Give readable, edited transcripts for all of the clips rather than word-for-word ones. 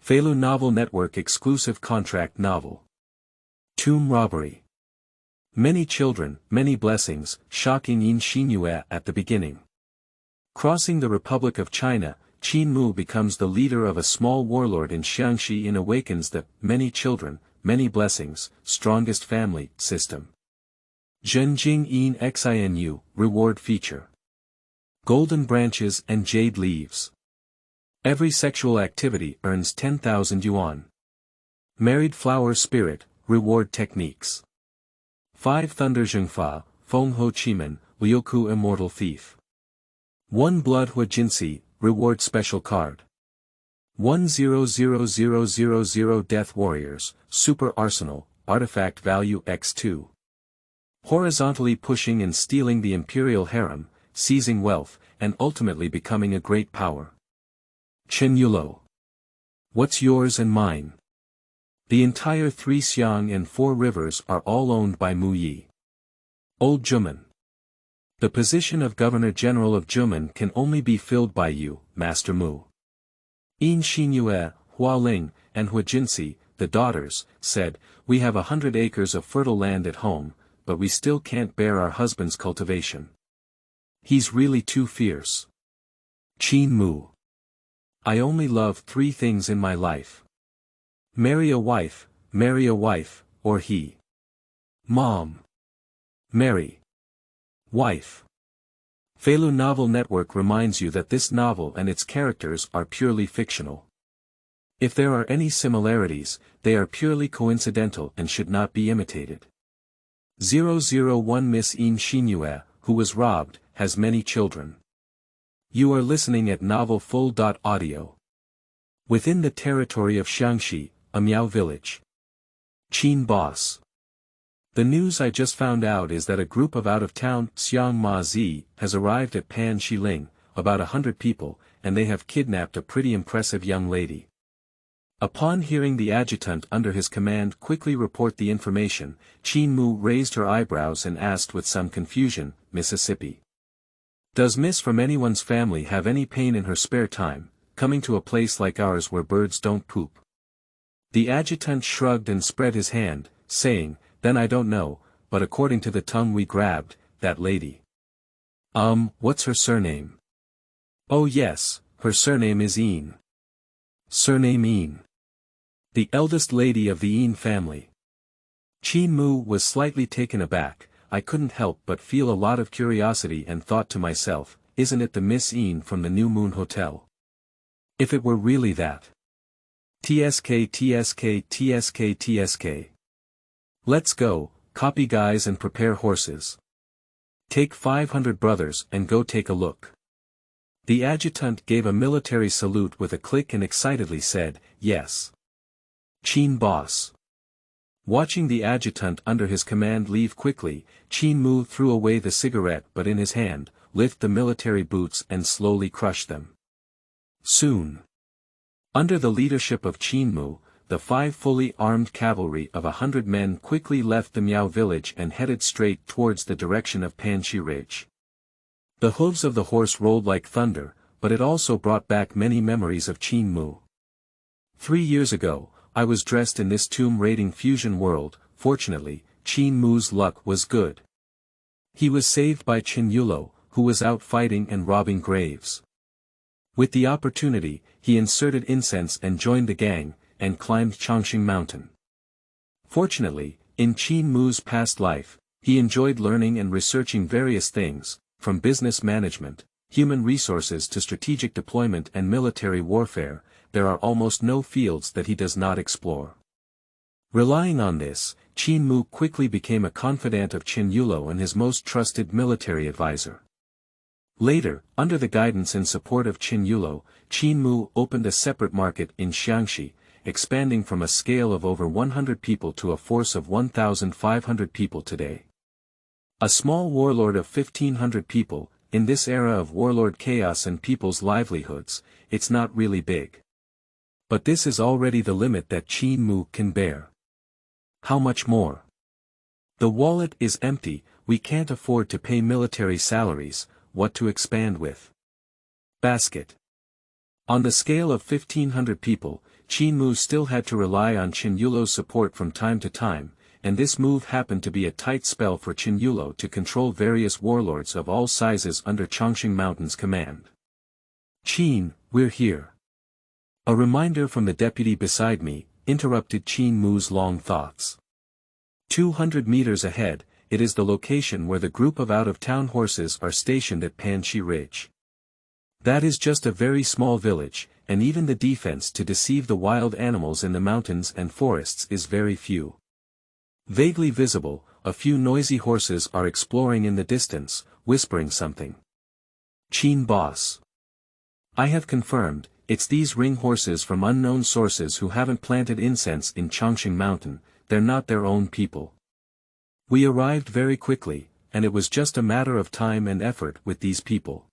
Feilu Novel Network exclusive contract novel. Tomb Robbery. Many children, many blessings, shocking Yin Xinyue at the beginning. Crossing the Republic of China, Qin Mu becomes the leader of a small warlord in Xiangxi and awakens the many children, many blessings, strongest family system. Zhen Jing Yin Xinyue, reward feature. Golden Branches and Jade Leaves. Every sexual activity earns 10,000 yuan. Married Flower Spirit, reward techniques. 5 Thunder Zhengfa, Fenghou Qimen, Liuku Immortal Thief. 1 Blood Huo Jinxi, reward special card. 100000 Death Warriors, Super Arsenal, artifact value x2. Horizontally pushing and stealing the imperial harem, seizing wealth, and ultimately becoming a great power. Chen Yulou. What's yours and mine? The entire 3 Xiang and 4 rivers are all owned by Mu Yi. Old Jiumen. The position of Governor General of Jiumen can only be filled by you, Master Mu. Yin Xinyue, Hua Ling, and Hua Jinxi, the daughters, said, "We have 100 acres of fertile land at home, but we still can't bear our husband's cultivation. He's really too fierce." Qin Mu. I only love 3 things in my life. Marry a wife, or he. Mom. Marry. Wife. Feilu Novel Network reminds you that this novel and its characters are purely fictional. If there are any similarities, they are purely coincidental and should not be imitated. 001 Miss Yin Xinyue, who was robbed, has many children. You are listening at novelfull.audio. Within the territory of Xiangxi, a Miao village. Qin boss. The news I just found out is that a group of out-of-town Xiangxi has arrived at Pan Xiling, about 100 people, and they have kidnapped a pretty impressive young lady. Upon hearing the adjutant under his command quickly report the information, Qin Mu raised her eyebrows and asked with some confusion, "Mississippi? Does Miss from anyone's family have any pain in her spare time, coming to a place like ours where birds don't poop?" The adjutant shrugged and spread his hand, saying, "Then I don't know, but according to the tongue we grabbed, that lady." What's her surname?" "Oh yes, her surname is Yin." "Surname Yin. The eldest lady of the Yin family." Qin Mu was slightly taken aback. I couldn't help but feel a lot of curiosity and thought to myself, isn't it the Miss Yin from the New Moon Hotel? If it were really that. TSK. Let's go, copy guys and prepare horses. Take 500 brothers and go take a look. The adjutant gave a military salute with a click and excitedly said, "Yes. Qin boss." Watching the adjutant under his command leave quickly, Qin Mu threw away the cigarette but in his hand, lift the military boots and slowly crush them. Soon. Under the leadership of Qin Mu, the 5 fully armed cavalry of 100 men quickly left the Miao village and headed straight towards the direction of Panxi Ridge. The hooves of the horse rolled like thunder, but it also brought back many memories of Qin Mu. 3 years ago, I was dressed in this tomb-raiding fusion world. Fortunately, Qin Mu's luck was good. He was saved by Chen Yulou, who was out fighting and robbing graves. With the opportunity, he inserted incense and joined the gang, and climbed Changxing Mountain. Fortunately, in Qin Mu's past life, he enjoyed learning and researching various things, from business management, human resources to strategic deployment and military warfare. There are almost no fields that he does not explore. Relying on this, Qin Mu quickly became a confidant of Chen Yulou and his most trusted military advisor. Later, under the guidance and support of Chen Yulou, Qin Mu opened a separate market in Xiangxi, expanding from a scale of over 100 people to a force of 1,500 people today. A small warlord of 1,500 people, in this era of warlord chaos and people's livelihoods, it's not really big. But this is already the limit that Qin Mu can bear. How much more? The wallet is empty, we can't afford to pay military salaries, what to expand with? Basket. On the scale of 1,500 people, Qin Mu still had to rely on Chen Yulou's support from time to time, and this move happened to be a tight spell for Chen Yulou to control various warlords of all sizes under Chongqing Mountain's command. "Qin, we're here." A reminder from the deputy beside me interrupted Qin Mu's long thoughts. 200 meters ahead, it is the location where the group of out-of-town horses are stationed at Panchi Ridge. That is just a very small village, and even the defense to deceive the wild animals in the mountains and forests is very few. Vaguely visible, a few noisy horses are exploring in the distance, whispering something. "Qin boss. I have confirmed, it's these ring horses from unknown sources who haven't planted incense in Chongqing Mountain, they're not their own people. We arrived very quickly, and it was just a matter of time and effort with these people."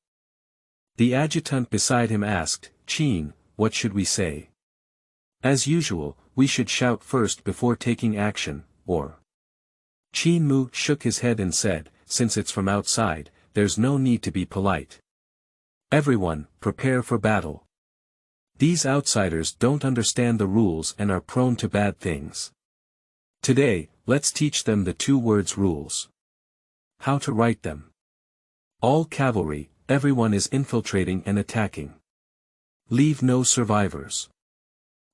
The adjutant beside him asked, "Qin, what should we say?" "As usual, we should shout first before taking action, or..." Qin Mu shook his head and said, "Since it's from outside, there's no need to be polite. Everyone, prepare for battle. These outsiders don't understand the rules and are prone to bad things. Today, let's teach them the 2 words rules. How to write them. All cavalry, everyone is infiltrating and attacking. Leave no survivors."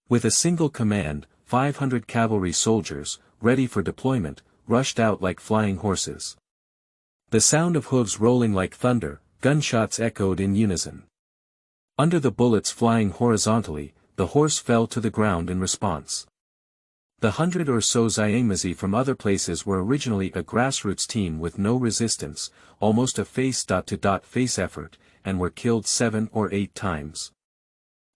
With a single command, 500 cavalry soldiers, ready for deployment, rushed out like flying horses. The sound of hooves rolling like thunder, gunshots echoed in unison. Under the bullets flying horizontally, the horse fell to the ground in response. The 100 or so Xiangxi from other places were originally a grassroots team with no resistance, almost a face-to-face effort, and were killed 7 or 8 times.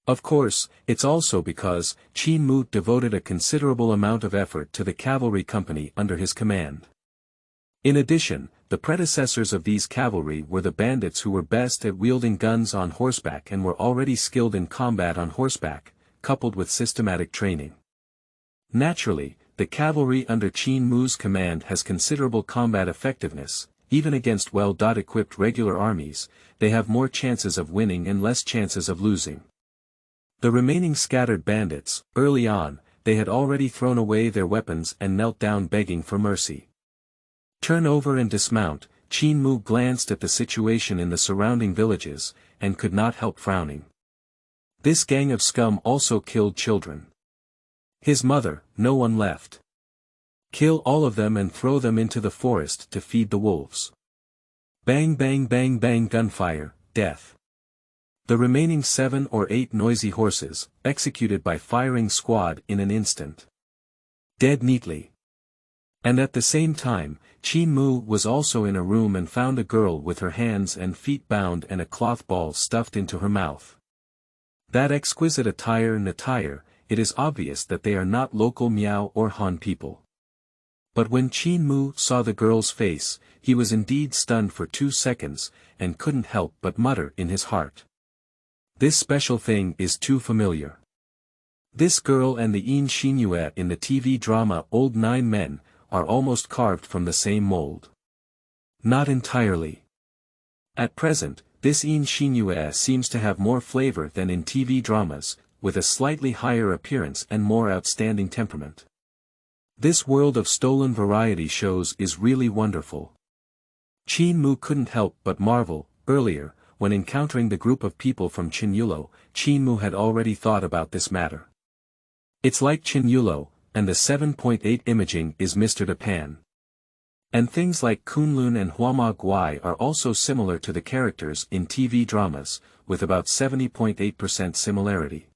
Of course, it's also because Qin Mu devoted a considerable amount of effort to the cavalry company under his command. In addition, the predecessors of these cavalry were the bandits who were best at wielding guns on horseback and were already skilled in combat on horseback, coupled with systematic training. Naturally, the cavalry under Qin Mu's command has considerable combat effectiveness. Even against well-equipped regular armies, they have more chances of winning and less chances of losing. The remaining scattered bandits, early on, they had already thrown away their weapons and knelt down begging for mercy. "Turn over and dismount." Qin Mu glanced at the situation in the surrounding villages, and could not help frowning. This gang of scum also killed children. His mother, no one left. Kill all of them and throw them into the forest to feed the wolves. Bang bang bang bang gunfire, death. The remaining 7 or 8 noisy horses, executed by firing squad in an instant. Dead neatly. And at the same time, Qin Mu was also in a room and found a girl with her hands and feet bound and a cloth ball stuffed into her mouth. That exquisite attire, it is obvious that they are not local Miao or Han people. But when Qin Mu saw the girl's face, he was indeed stunned for 2 seconds, and couldn't help but mutter in his heart. This special thing is too familiar. This girl and the Yin Xinyue in the TV drama Old 9 Men, are almost carved from the same mold. Not entirely. At present, this Yin Xinyue seems to have more flavor than in TV dramas, with a slightly higher appearance and more outstanding temperament. This world of stolen variety shows is really wonderful. Qin Mu couldn't help but marvel. Earlier, when encountering the group of people from Chen Yulou, Qin Mu had already thought about this matter. It's like Chen Yulou, and the 7.8 imaging is Mr. Japan. And things like Kunlun and Huama Guai are also similar to the characters in TV dramas, with about 70.8% similarity.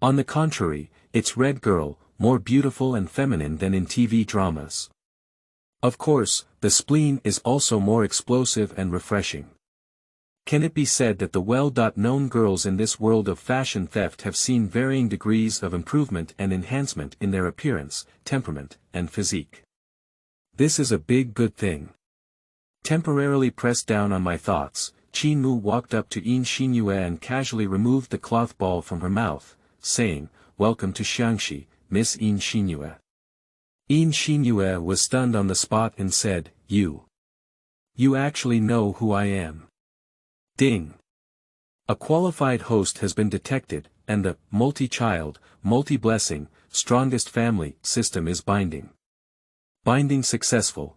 On the contrary, it's Red Girl, more beautiful and feminine than in TV dramas. Of course, the spleen is also more explosive and refreshing. Can it be said that the well-known girls in this world of fashion theft have seen varying degrees of improvement and enhancement in their appearance, temperament, and physique? This is a big good thing. Temporarily pressed down on my thoughts, Qin Mu walked up to Yin Xinyue and casually removed the cloth ball from her mouth, saying, "Welcome to Xiangxi, Miss Yin Xinyue." Yin Xinyue was stunned on the spot and said, You actually know who I am." Ding. A qualified host has been detected, and the multi-child, multi-blessing, strongest family system is binding. Binding successful.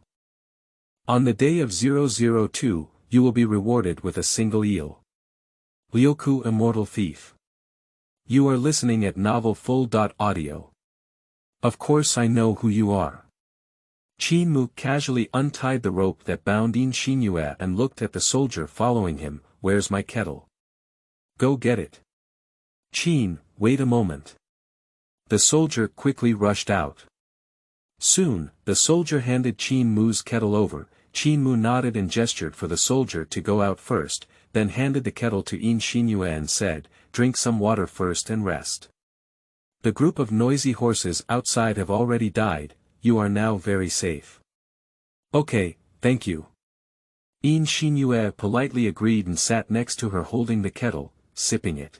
On the day of 002, you will be rewarded with a single eel. Liuku Immortal Thief. You are listening at Novel Full.audio. Of course I know who you are. Qin Mu casually untied the rope that bound Yin Xinyue and looked at the soldier following him. Where's my kettle? Go get it. Qin, wait a moment. The soldier quickly rushed out. Soon, the soldier handed Qin Mu's kettle over. Qin Mu nodded and gestured for the soldier to go out first, then handed the kettle to Yin Xinyue and said, drink some water first and rest. The group of noisy horses outside have already died, you are now very safe. Okay, thank you. Yin Xinyue politely agreed and sat next to her holding the kettle, sipping it.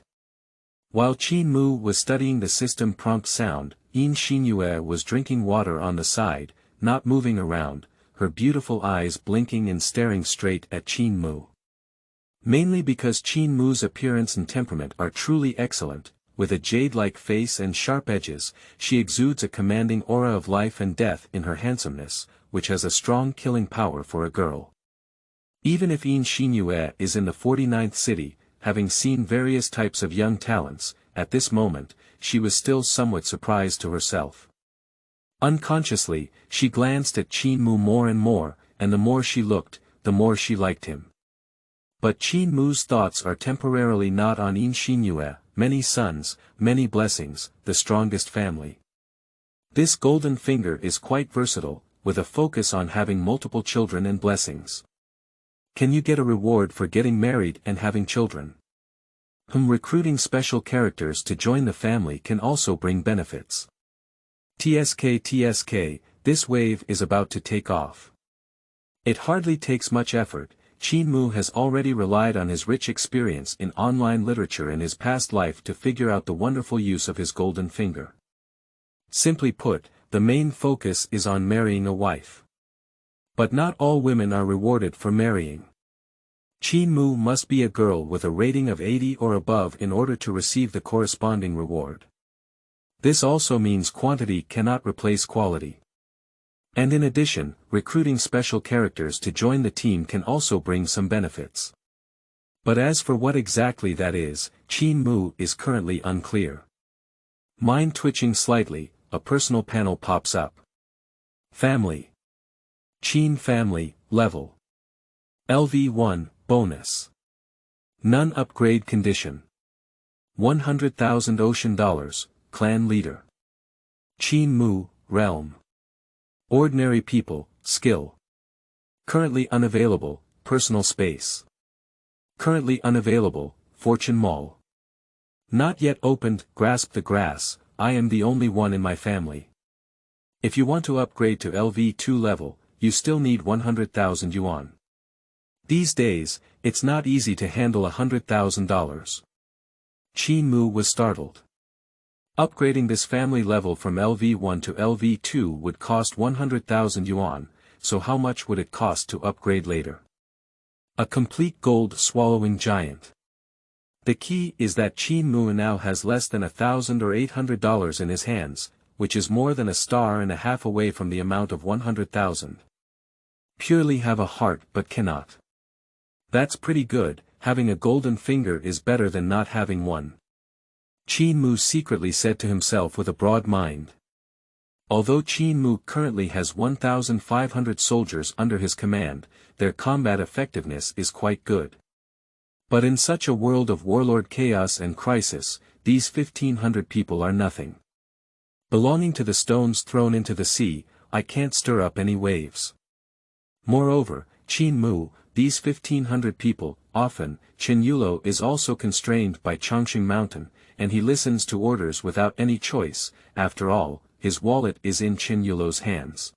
While Qin Mu was studying the system prompt sound, Yin Xinyue was drinking water on the side, not moving around, her beautiful eyes blinking and staring straight at Qin Mu. Mainly because Qin Mu's appearance and temperament are truly excellent, with a jade-like face and sharp edges, she exudes a commanding aura of life and death in her handsomeness, which has a strong killing power for a girl. Even if Yin Xinyue is in the 49th city, having seen various types of young talents, at this moment, she was still somewhat surprised to herself. Unconsciously, she glanced at Qin Mu more and more, and the more she looked, the more she liked him. But Qin Mu's thoughts are temporarily not on Yin Xinyue, many sons, many blessings, the strongest family. This golden finger is quite versatile, with a focus on having multiple children and blessings. Can you get a reward for getting married and having children? Recruiting special characters to join the family can also bring benefits. TSK, this wave is about to take off. It hardly takes much effort. Qin Mu has already relied on his rich experience in online literature in his past life to figure out the wonderful use of his golden finger. Simply put, the main focus is on marrying a wife. But not all women are rewarded for marrying. Qin Mu must be a girl with a rating of 80 or above in order to receive the corresponding reward. This also means quantity cannot replace quality. And in addition, recruiting special characters to join the team can also bring some benefits. But as for what exactly that is, Qin Mu is currently unclear. Mind twitching slightly, a personal panel pops up. Family. Qin family, level. LV1, bonus. None upgrade condition. 100,000 ocean dollars, clan leader. Qin Mu, realm. Ordinary people, skill. Currently unavailable, personal space. Currently unavailable, fortune mall. Not yet opened, grasp the grass, I am the only one in my family. If you want to upgrade to LV2 level, you still need 100,000 yuan. These days, it's not easy to handle $100,000. Qin Mu was startled. Upgrading this family level from LV1 to LV2 would cost 100,000 yuan, so how much would it cost to upgrade later? A complete gold-swallowing giant. The key is that Qin Mu now has less than $1,000 or $800 in his hands, which is more than a star and a half away from the amount of 100,000. Purely have a heart but cannot. That's pretty good, having a golden finger is better than not having one. Qin Mu secretly said to himself with a broad mind. Although Qin Mu currently has 1,500 soldiers under his command, their combat effectiveness is quite good. But in such a world of warlord chaos and crisis, these 1,500 people are nothing. Belonging to the stones thrown into the sea, I can't stir up any waves. Moreover, Qin Mu, these 1,500 people, often, Chen Yulou is also constrained by Chongqing Mountain, and he listens to orders without any choice. After all, his wallet is in Chen Yulou's hands.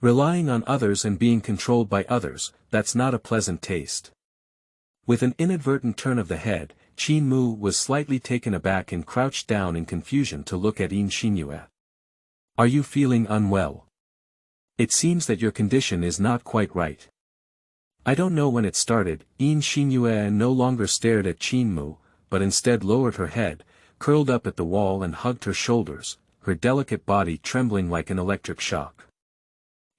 Relying on others and being controlled by others, that's not a pleasant taste. With an inadvertent turn of the head, Qin Mu was slightly taken aback and crouched down in confusion to look at Yin Xinyue. Are you feeling unwell? It seems that your condition is not quite right. I don't know when it started. Yin Xinyue no longer stared at Qin Mu, but instead lowered her head, curled up at the wall and hugged her shoulders, her delicate body trembling like an electric shock.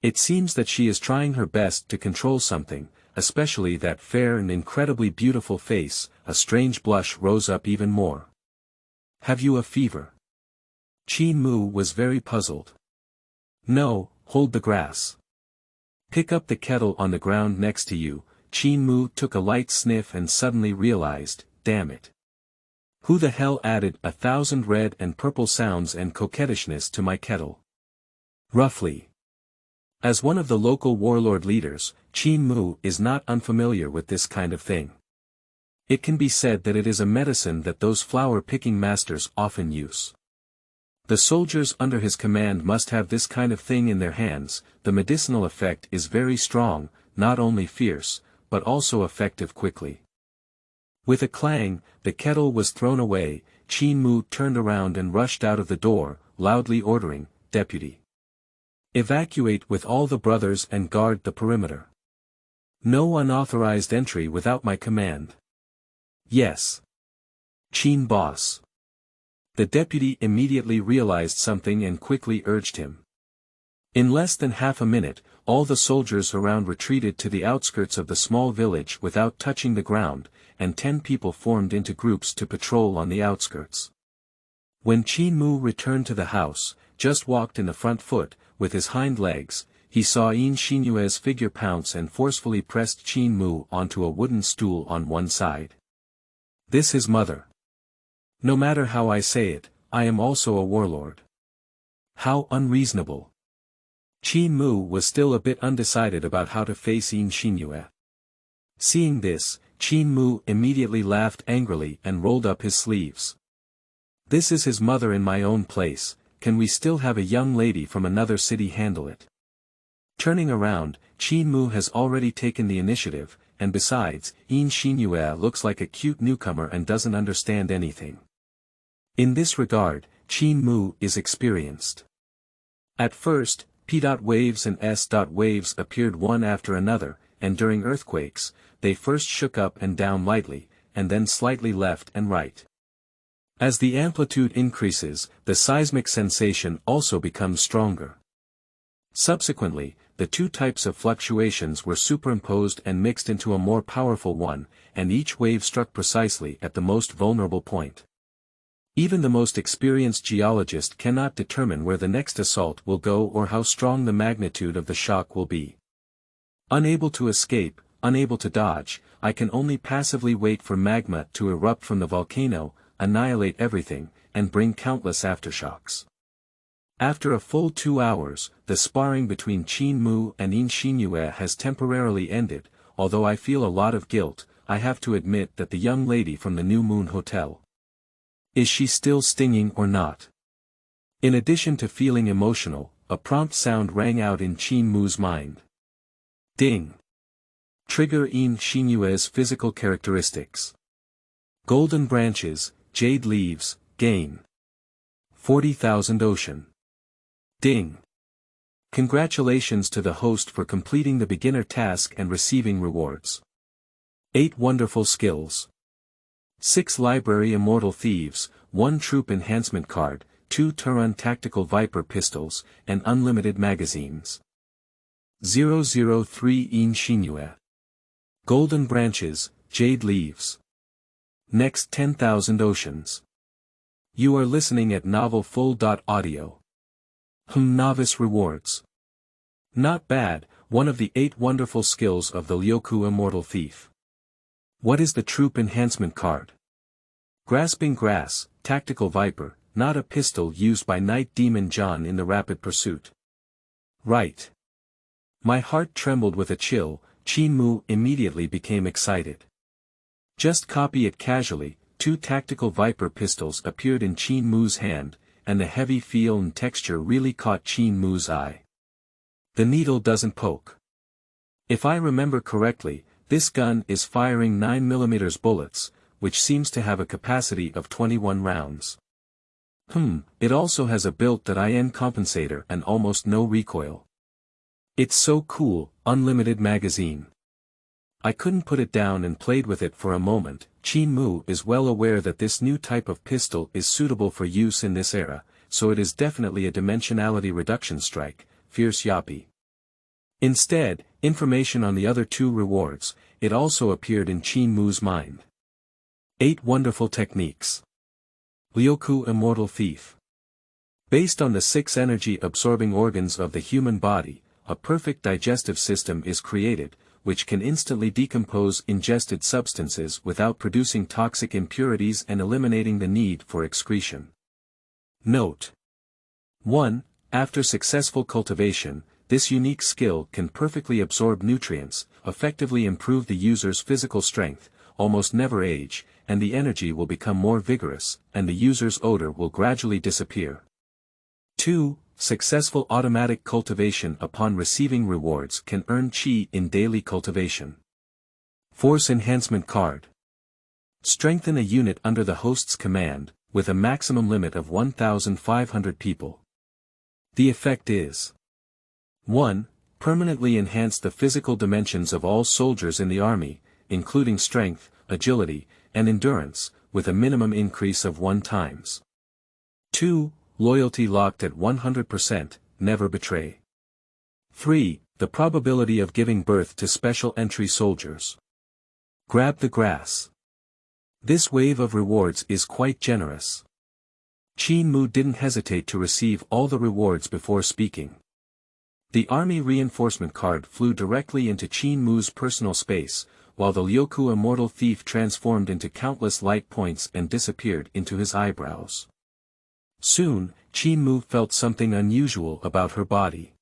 It seems that she is trying her best to control something, especially that fair and incredibly beautiful face. A strange blush rose up even more. Have you a fever? Qin Mu was very puzzled. No, hold the grass. Pick up the kettle on the ground next to you. Qin Mu took a light sniff and suddenly realized, damn it. Who the hell added 1,000 red and purple sounds and coquettishness to my kettle? Roughly. As one of the local warlord leaders, Qin Mu is not unfamiliar with this kind of thing. It can be said that it is a medicine that those flower-picking masters often use. The soldiers under his command must have this kind of thing in their hands. The medicinal effect is very strong, not only fierce, but also effective quickly. With a clang, the kettle was thrown away. Qin Mu turned around and rushed out of the door, loudly ordering, "Deputy, evacuate with all the brothers and guard the perimeter. No unauthorized entry without my command." Yes. Qin boss. The deputy immediately realized something and quickly urged him. In less than half a minute, all the soldiers around retreated to the outskirts of the small village without touching the ground, and 10 people formed into groups to patrol on the outskirts. When Qin Mu returned to the house, just walked in the front foot, with his hind legs, he saw Yin Xinyue's figure pounce and forcefully pressed Qin Mu onto a wooden stool on one side. This his mother. No matter how I say it, I am also a warlord. How unreasonable. Qin Mu was still a bit undecided about how to face Yin Xinyue. Seeing this, Qin Mu immediately laughed angrily and rolled up his sleeves. This is his mother in my own place. Can we still have a young lady from another city handle it? Turning around, Qin Mu has already taken the initiative, and besides, Yin Xinyue looks like a cute newcomer and doesn't understand anything. In this regard, Qin Mu is experienced. At first, P. waves and S. waves appeared one after another, and during earthquakes, they first shook up and down lightly, and then slightly left and right. As the amplitude increases, the seismic sensation also becomes stronger. Subsequently, the two types of fluctuations were superimposed and mixed into a more powerful one, and each wave struck precisely at the most vulnerable point. Even the most experienced geologist cannot determine where the next assault will go or how strong the magnitude of the shock will be. Unable to escape, unable to dodge, I can only passively wait for magma to erupt from the volcano, annihilate everything, and bring countless aftershocks. After a full 2 hours, the sparring between Qin Mu and Yin Xinyue has temporarily ended. Although I feel a lot of guilt, I have to admit that the young lady from the New Moon Hotel. Is she still stinging or not? In addition to feeling emotional, a prompt sound rang out in Qin Mu's mind. Ding. Trigger Yin Xinyue's physical characteristics. Golden branches, jade leaves, gain 40,000 ocean. Ding. Congratulations to the host for completing the beginner task and receiving rewards. 8 wonderful skills. 6 library immortal thieves, 1 troop enhancement card, 2 Turan tactical viper pistols, and unlimited magazines. 003 Yin Xinyue. Golden branches, jade leaves. Next 10,000 oceans. You are listening at novelfull.audio. Novice rewards. Not bad, one of the 8 wonderful skills of the Liuku Immortal Thief. What is the troop enhancement card? Grasping grass, tactical viper, not a pistol used by Night Demon John in the rapid pursuit. Right. My heart trembled with a chill. Qin Mu immediately became excited. Just copy it casually. 2 tactical viper pistols appeared in Qin Mu's hand, and the heavy feel and texture really caught Qin Mu's eye. The needle doesn't poke. If I remember correctly, this gun is firing 9mm bullets, which seems to have a capacity of 21 rounds. It also has a built-in compensator and almost no recoil. It's so cool, unlimited magazine. I couldn't put it down and played with it for a moment. Qin Mu is well aware that this new type of pistol is suitable for use in this era, so it is definitely a dimensionality reduction strike, fierce Yapi. Instead, information on the other two rewards, it also appeared in Qin Mu's mind. 8 wonderful techniques. Liuku Immortal Thief. Based on the 6 energy-absorbing organs of the human body, a perfect digestive system is created, which can instantly decompose ingested substances without producing toxic impurities and eliminating the need for excretion. Note: 1. After successful cultivation, this unique skill can perfectly absorb nutrients, effectively improve the user's physical strength, almost never age, and the energy will become more vigorous, and the user's odor will gradually disappear. 2. Successful automatic cultivation upon receiving rewards can earn Qi in daily cultivation. Force Enhancement Card. Strengthen a unit under the host's command, with a maximum limit of 1,500 people. The effect is: 1. Permanently enhance the physical dimensions of all soldiers in the army, including strength, agility, and endurance, with a minimum increase of 1 times. 2. Loyalty locked at 100%, never betray. 3. The probability of giving birth to special entry soldiers. Grab the grass. This wave of rewards is quite generous. Qin Mu didn't hesitate to receive all the rewards before speaking. The army reinforcement card flew directly into Qin Mu's personal space, while the Liuku Immortal Thief transformed into countless light points and disappeared into his eyebrows. Soon, Qin Mu felt something unusual about her body.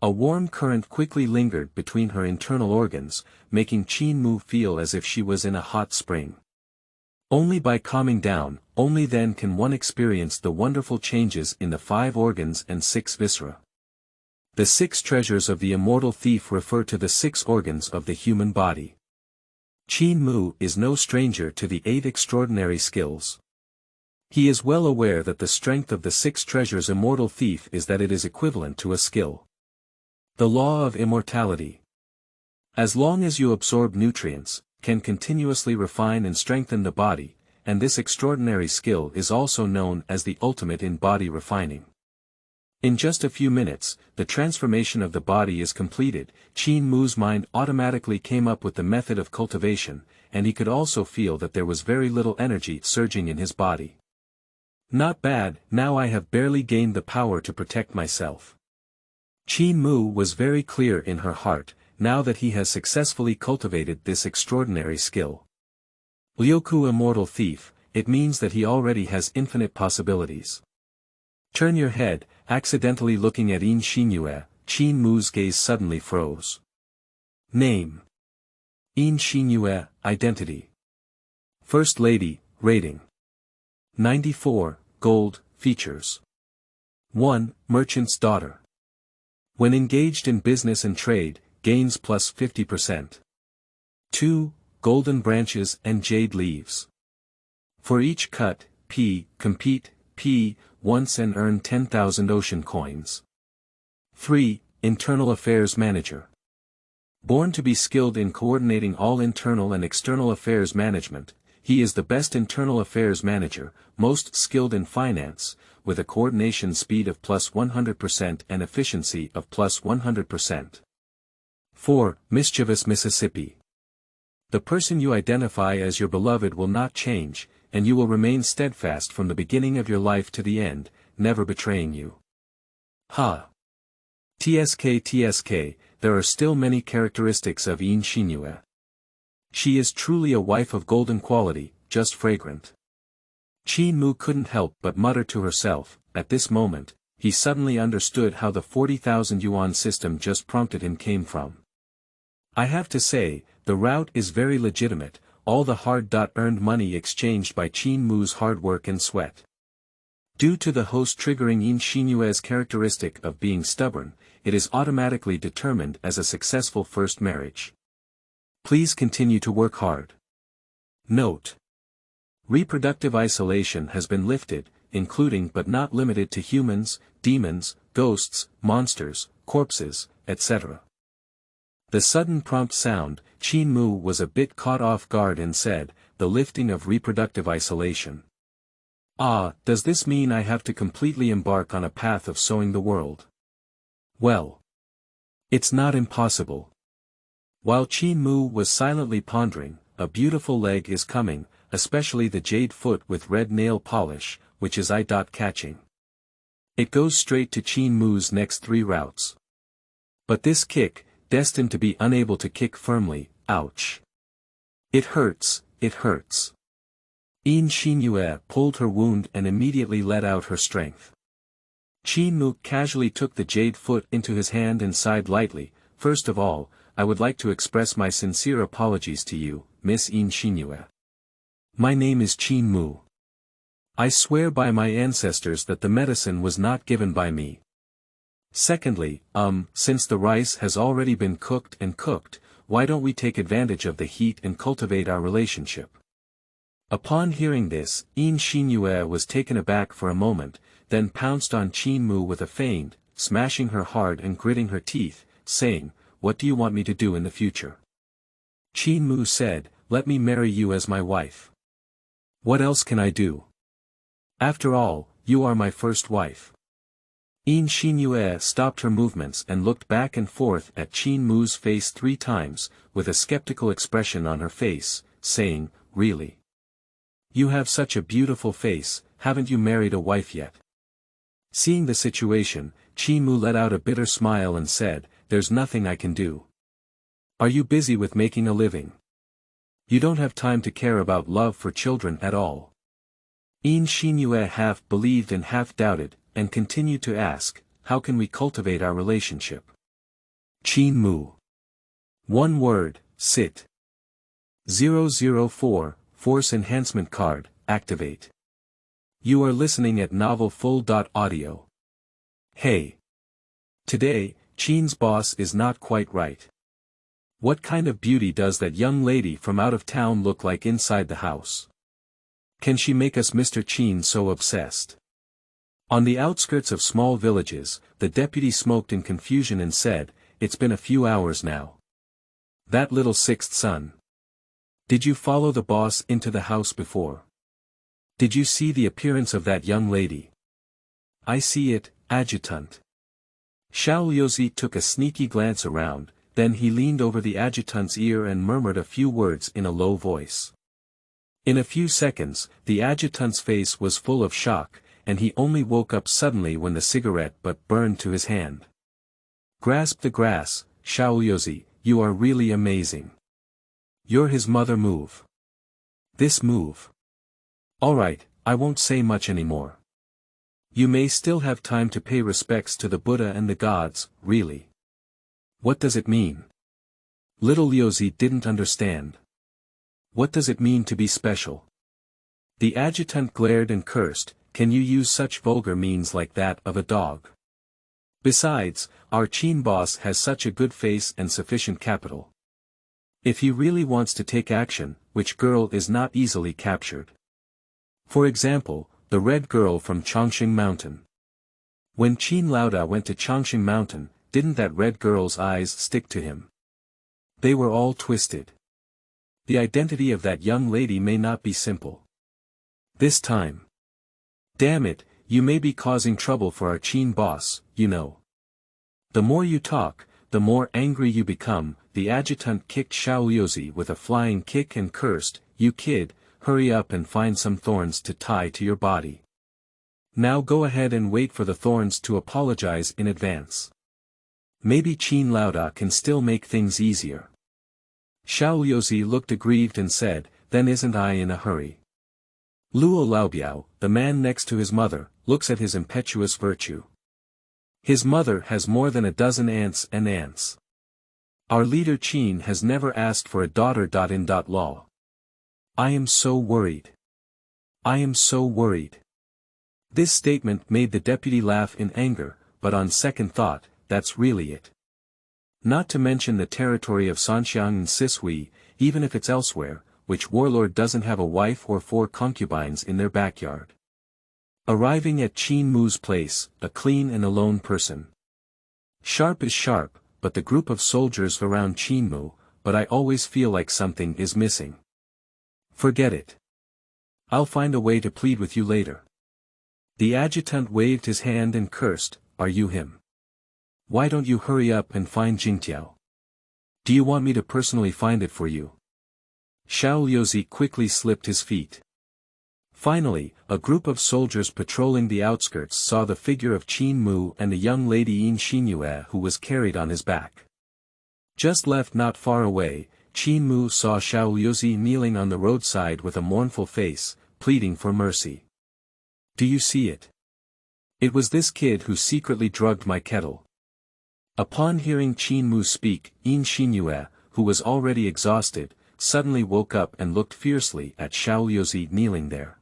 A warm current quickly lingered between her internal organs, making Qin Mu feel as if she was in a hot spring. Only by calming down, only then can one experience the wonderful changes in the 5 organs and 6 viscera. The 6 treasures of the Immortal Thief refer to the 6 organs of the human body. Qin Mu is no stranger to the 8 extraordinary skills. He is well aware that the strength of the 6 treasures Immortal Thief is that it is equivalent to a skill. The law of immortality. As long as you absorb nutrients, can continuously refine and strengthen the body, and this extraordinary skill is also known as the ultimate in body refining. In just a few minutes, the transformation of the body is completed. Qin Mu's mind automatically came up with the method of cultivation, and he could also feel that there was very little energy surging in his body. Not bad, now I have barely gained the power to protect myself. Qin Mu was very clear in her heart, now that he has successfully cultivated this extraordinary skill. Liuku Immortal Thief, it means that he already has infinite possibilities. Turn your head, accidentally looking at Yin Xinyue. Qin Mu's gaze suddenly froze. Name: Yin Xinyue, Identity. First Lady, Rating: 94, Gold, Features. 1. Merchant's Daughter. When engaged in business and trade, gains plus 50%. 2. Golden Branches and Jade Leaves. For each cut, compete, once and earn 10,000 ocean coins. 3. Internal Affairs Manager. Born to be skilled in coordinating all internal and external affairs management, he is the best internal affairs manager, most skilled in finance, with a coordination speed of plus 100% and efficiency of plus 100%. 4. Mischievous Mississippi. The person you identify as your beloved will not change, and you will remain steadfast from the beginning of your life to the end, never betraying you. TSK, there are still many characteristics of Yin Xinyue. She is truly a wife of golden quality, just fragrant. Qin Mu couldn't help but mutter to herself. At this moment, he suddenly understood how the 40,000 yuan system just prompted him came from. I have to say, the route is very legitimate, all the hard-earned money exchanged by Qin Mu's hard work and sweat. Due to the host triggering Yin Xinyue's characteristic of being stubborn, it is automatically determined as a successful first marriage. Please continue to work hard. Note: reproductive isolation has been lifted, including but not limited to humans, demons, ghosts, monsters, corpses, etc. The sudden prompt sound, Qin Mu was a bit caught off guard and said, the lifting of reproductive isolation. Ah, does this mean I have to completely embark on a path of sowing the world? Well, it's not impossible. While Qin Mu was silently pondering, a beautiful leg is coming, especially the jade foot with red nail polish, which is eye-catching. It goes straight to Qin Mu's next 3 routes. But this kick, destined to be unable to kick firmly, ouch. It hurts, it hurts. Yin Xinyue pulled her wound and immediately let out her strength. Qin Mu casually took the jade foot into his hand and sighed lightly. First of all, I would like to express my sincere apologies to you, Miss Yin Xinyue. My name is Qin Mu. I swear by my ancestors that the medicine was not given by me. Secondly, since the rice has already been cooked, why don't we take advantage of the heat and cultivate our relationship? Upon hearing this, Yin Xinyue was taken aback for a moment, then pounced on Qin Mu with a feint, smashing her hard and gritting her teeth, saying, what do you want me to do in the future? Qin Mu said, let me marry you as my wife. What else can I do? After all, you are my first wife. Yin Xinyue stopped her movements and looked back and forth at Qin Mu's face 3 times, with a skeptical expression on her face, saying, really? You have such a beautiful face, haven't you married a wife yet? Seeing the situation, Qin Mu let out a bitter smile and said, there's nothing I can do. Are you busy with making a living? You don't have time to care about love for children at all. Yin Xinyue half believed and half doubted, and continued to ask, how can we cultivate our relationship? Qin Mu. One word, sit. 004, Force Enhancement Card, activate. You are listening at novelfull.audio. Hey. Today, Qin's boss is not quite right. What kind of beauty does that young lady from out of town look like inside the house? Can she make us Mr. Qin so obsessed? On the outskirts of small villages, the deputy smoked in confusion and said, it's been a few hours now. That little 6th son. Did you follow the boss into the house before? Did you see the appearance of that young lady? I see it, adjutant. Xiaoyozi took a sneaky glance around, then he leaned over the adjutant's ear and murmured a few words in a low voice. In a few seconds, the adjutant's face was full of shock, and he only woke up suddenly when the cigarette butt burned to his hand. Grasp the grass, Xiaoyozi, you are really amazing. You're his mother move. This move. Alright, I won't say much anymore. You may still have time to pay respects to the Buddha and the gods, really. What does it mean? Little Yozi didn't understand. What does it mean to be special? The adjutant glared and cursed, can you use such vulgar means like that of a dog? Besides, our Qin boss has such a good face and sufficient capital. If he really wants to take action, which girl is not easily captured? For example, the red girl from Chongqing Mountain. When Qin Lauda went to Chongqing Mountain, didn't that red girl's eyes stick to him? They were all twisted. The identity of that young lady may not be simple. This time. Damn it, you may be causing trouble for our Qin boss, you know. The more you talk, the more angry you become. The adjutant kicked Xiaoyozi with a flying kick and cursed, you kid, hurry up and find some thorns to tie to your body. Now go ahead and wait for the thorns to apologize in advance. Maybe Qin Lauda can still make things easier. Xiaoyozi looked aggrieved and said, then isn't I in a hurry? Luo Laobiao, the man next to his mother, looks at his impetuous virtue. His mother has more than a dozen aunts and aunts. Our leader Qin has never asked for a daughter. Law. I am so worried. I am so worried. This statement made the deputy laugh in anger, but on second thought, that's really it. Not to mention the territory of Sanxiang and Sisui, even if it's elsewhere, which warlord doesn't have a wife or 4 concubines in their backyard. Arriving at Qin Mu's place, a clean and alone person. Sharp is sharp, but the group of soldiers around Qin Mu, but I always feel like something is missing. Forget it. I'll find a way to plead with you later. The adjutant waved his hand and cursed, "Are you him? Why don't you hurry up and find Jingtiao? Do you want me to personally find it for you?" Xiao Liuzi quickly slipped his feet. Finally, a group of soldiers patrolling the outskirts saw the figure of Qin Mu and a young lady Yin Xinyue who was carried on his back. Just left not far away, Qin Mu saw Xiao Liuzi kneeling on the roadside with a mournful face, pleading for mercy. "Do you see it? It was this kid who secretly drugged my kettle." Upon hearing Qin Mu speak, Yin Xinyue, who was already exhausted, suddenly woke up and looked fiercely at Xiao Liuzi kneeling there.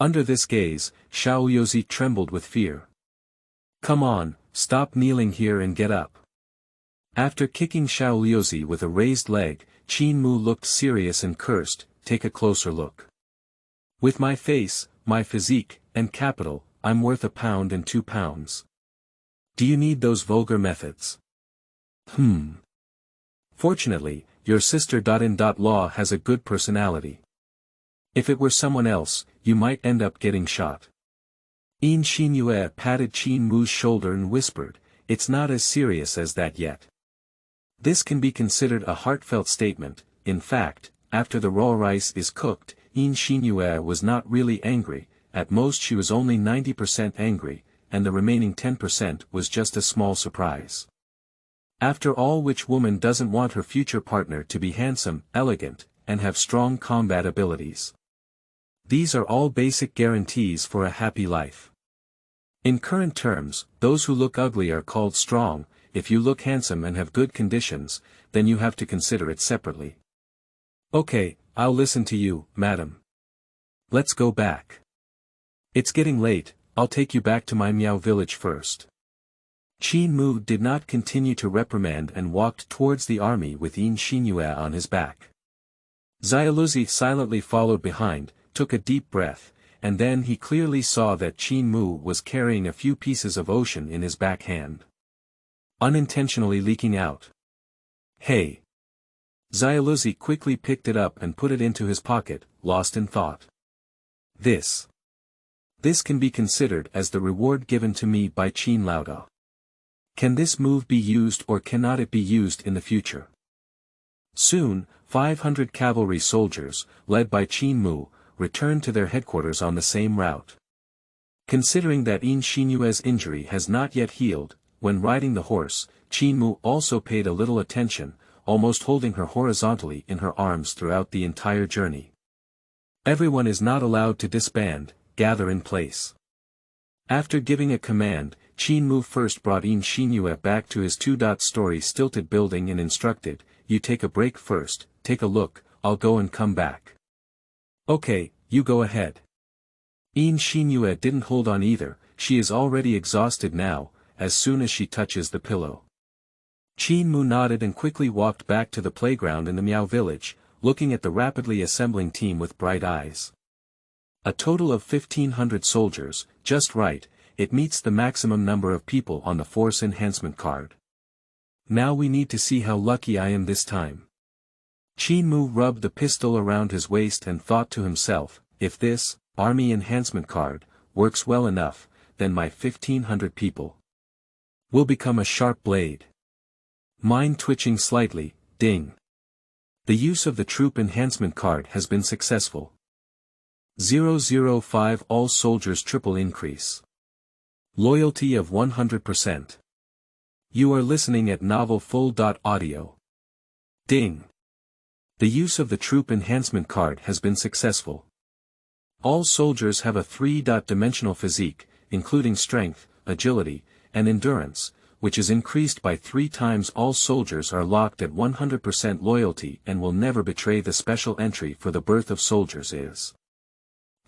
Under this gaze, Xiao Liuzi trembled with fear. "Come on, stop kneeling here and get up." After kicking Xiao Liuzi with a raised leg, Qin Mu looked serious and cursed, "Take a closer look. With my face, my physique, and capital, I'm worth £1 and £2. Do you need those vulgar methods? Fortunately, your sister-in-law has a good personality. If it were someone else, you might end up getting shot." Yin Xinyue patted Qin Mu's shoulder and whispered, "It's not as serious as that yet." This can be considered a heartfelt statement. In fact, after the raw rice is cooked, Yin Xinyue was not really angry, at most she was only 90% angry, and the remaining 10% was just a small surprise. After all, which woman doesn't want her future partner to be handsome, elegant, and have strong combat abilities? These are all basic guarantees for a happy life. In current terms, those who look ugly are called strong. If you look handsome and have good conditions, then you have to consider it separately. "Okay, I'll listen to you, madam. Let's go back. It's getting late, I'll take you back to my Miao village first." Qin Mu did not continue to reprimand and walked towards the army with Yin Xinyue on his back. Xiaoluzi silently followed behind, took a deep breath, and then he clearly saw that Qin Mu was carrying a few pieces of ocean in his back hand. Unintentionally leaking out. "Hey!" Xiaoluzi quickly picked it up and put it into his pocket, lost in thought. This can be considered as the reward given to me by Qin Laodao. Can this move be used or cannot it be used in the future? Soon, 500 cavalry soldiers, led by Qin Mu, returned to their headquarters on the same route. Considering that Yin Xinyue's injury has not yet healed, when riding the horse, Qin Mu also paid a little attention, almost holding her horizontally in her arms throughout the entire journey. Everyone is not allowed to disband, gather in place. After giving a command, Qin Mu first brought Yin Xinyue back to his 2-story stilted building and instructed, "You take a break first, take a look, I'll go and come back." "Okay, you go ahead." Yin Xinyue didn't hold on either, she is already exhausted now, as soon as she touches the pillow. Qin Mu nodded and quickly walked back to the playground in the Miao village, looking at the rapidly assembling team with bright eyes. A total of 1,500 soldiers, just right, it meets the maximum number of people on the force enhancement card. Now we need to see how lucky I am this time. Qin Mu rubbed the pistol around his waist and thought to himself, if this, army enhancement card, works well enough, then my 1,500 people will become a sharp blade. Mind twitching slightly, ding. The use of the troop enhancement card has been successful. 005 All soldiers triple increase. Loyalty of 100%. You are listening at novelfull.audio. Ding. The use of the troop enhancement card has been successful. All soldiers have a 3-dimensional physique, including strength, agility, and endurance, which is increased by 3 times. All soldiers are locked at 100% loyalty and will never betray. The special entry for the birth of soldiers is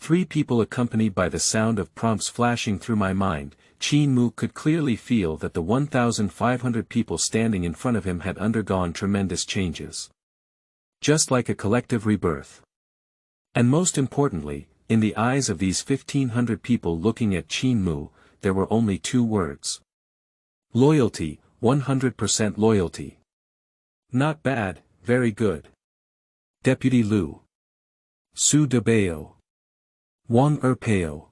3 people. Accompanied by the sound of prompts flashing through my mind, Qin Mu could clearly feel that the 1,500 people standing in front of him had undergone tremendous changes. Just like a collective rebirth. And most importantly, in the eyes of these 1,500 people looking at Qin Mu, there were only 2 words. Loyalty, 100% loyalty. Not bad, very good. Deputy Liu. Su de Bao. Wang Peo.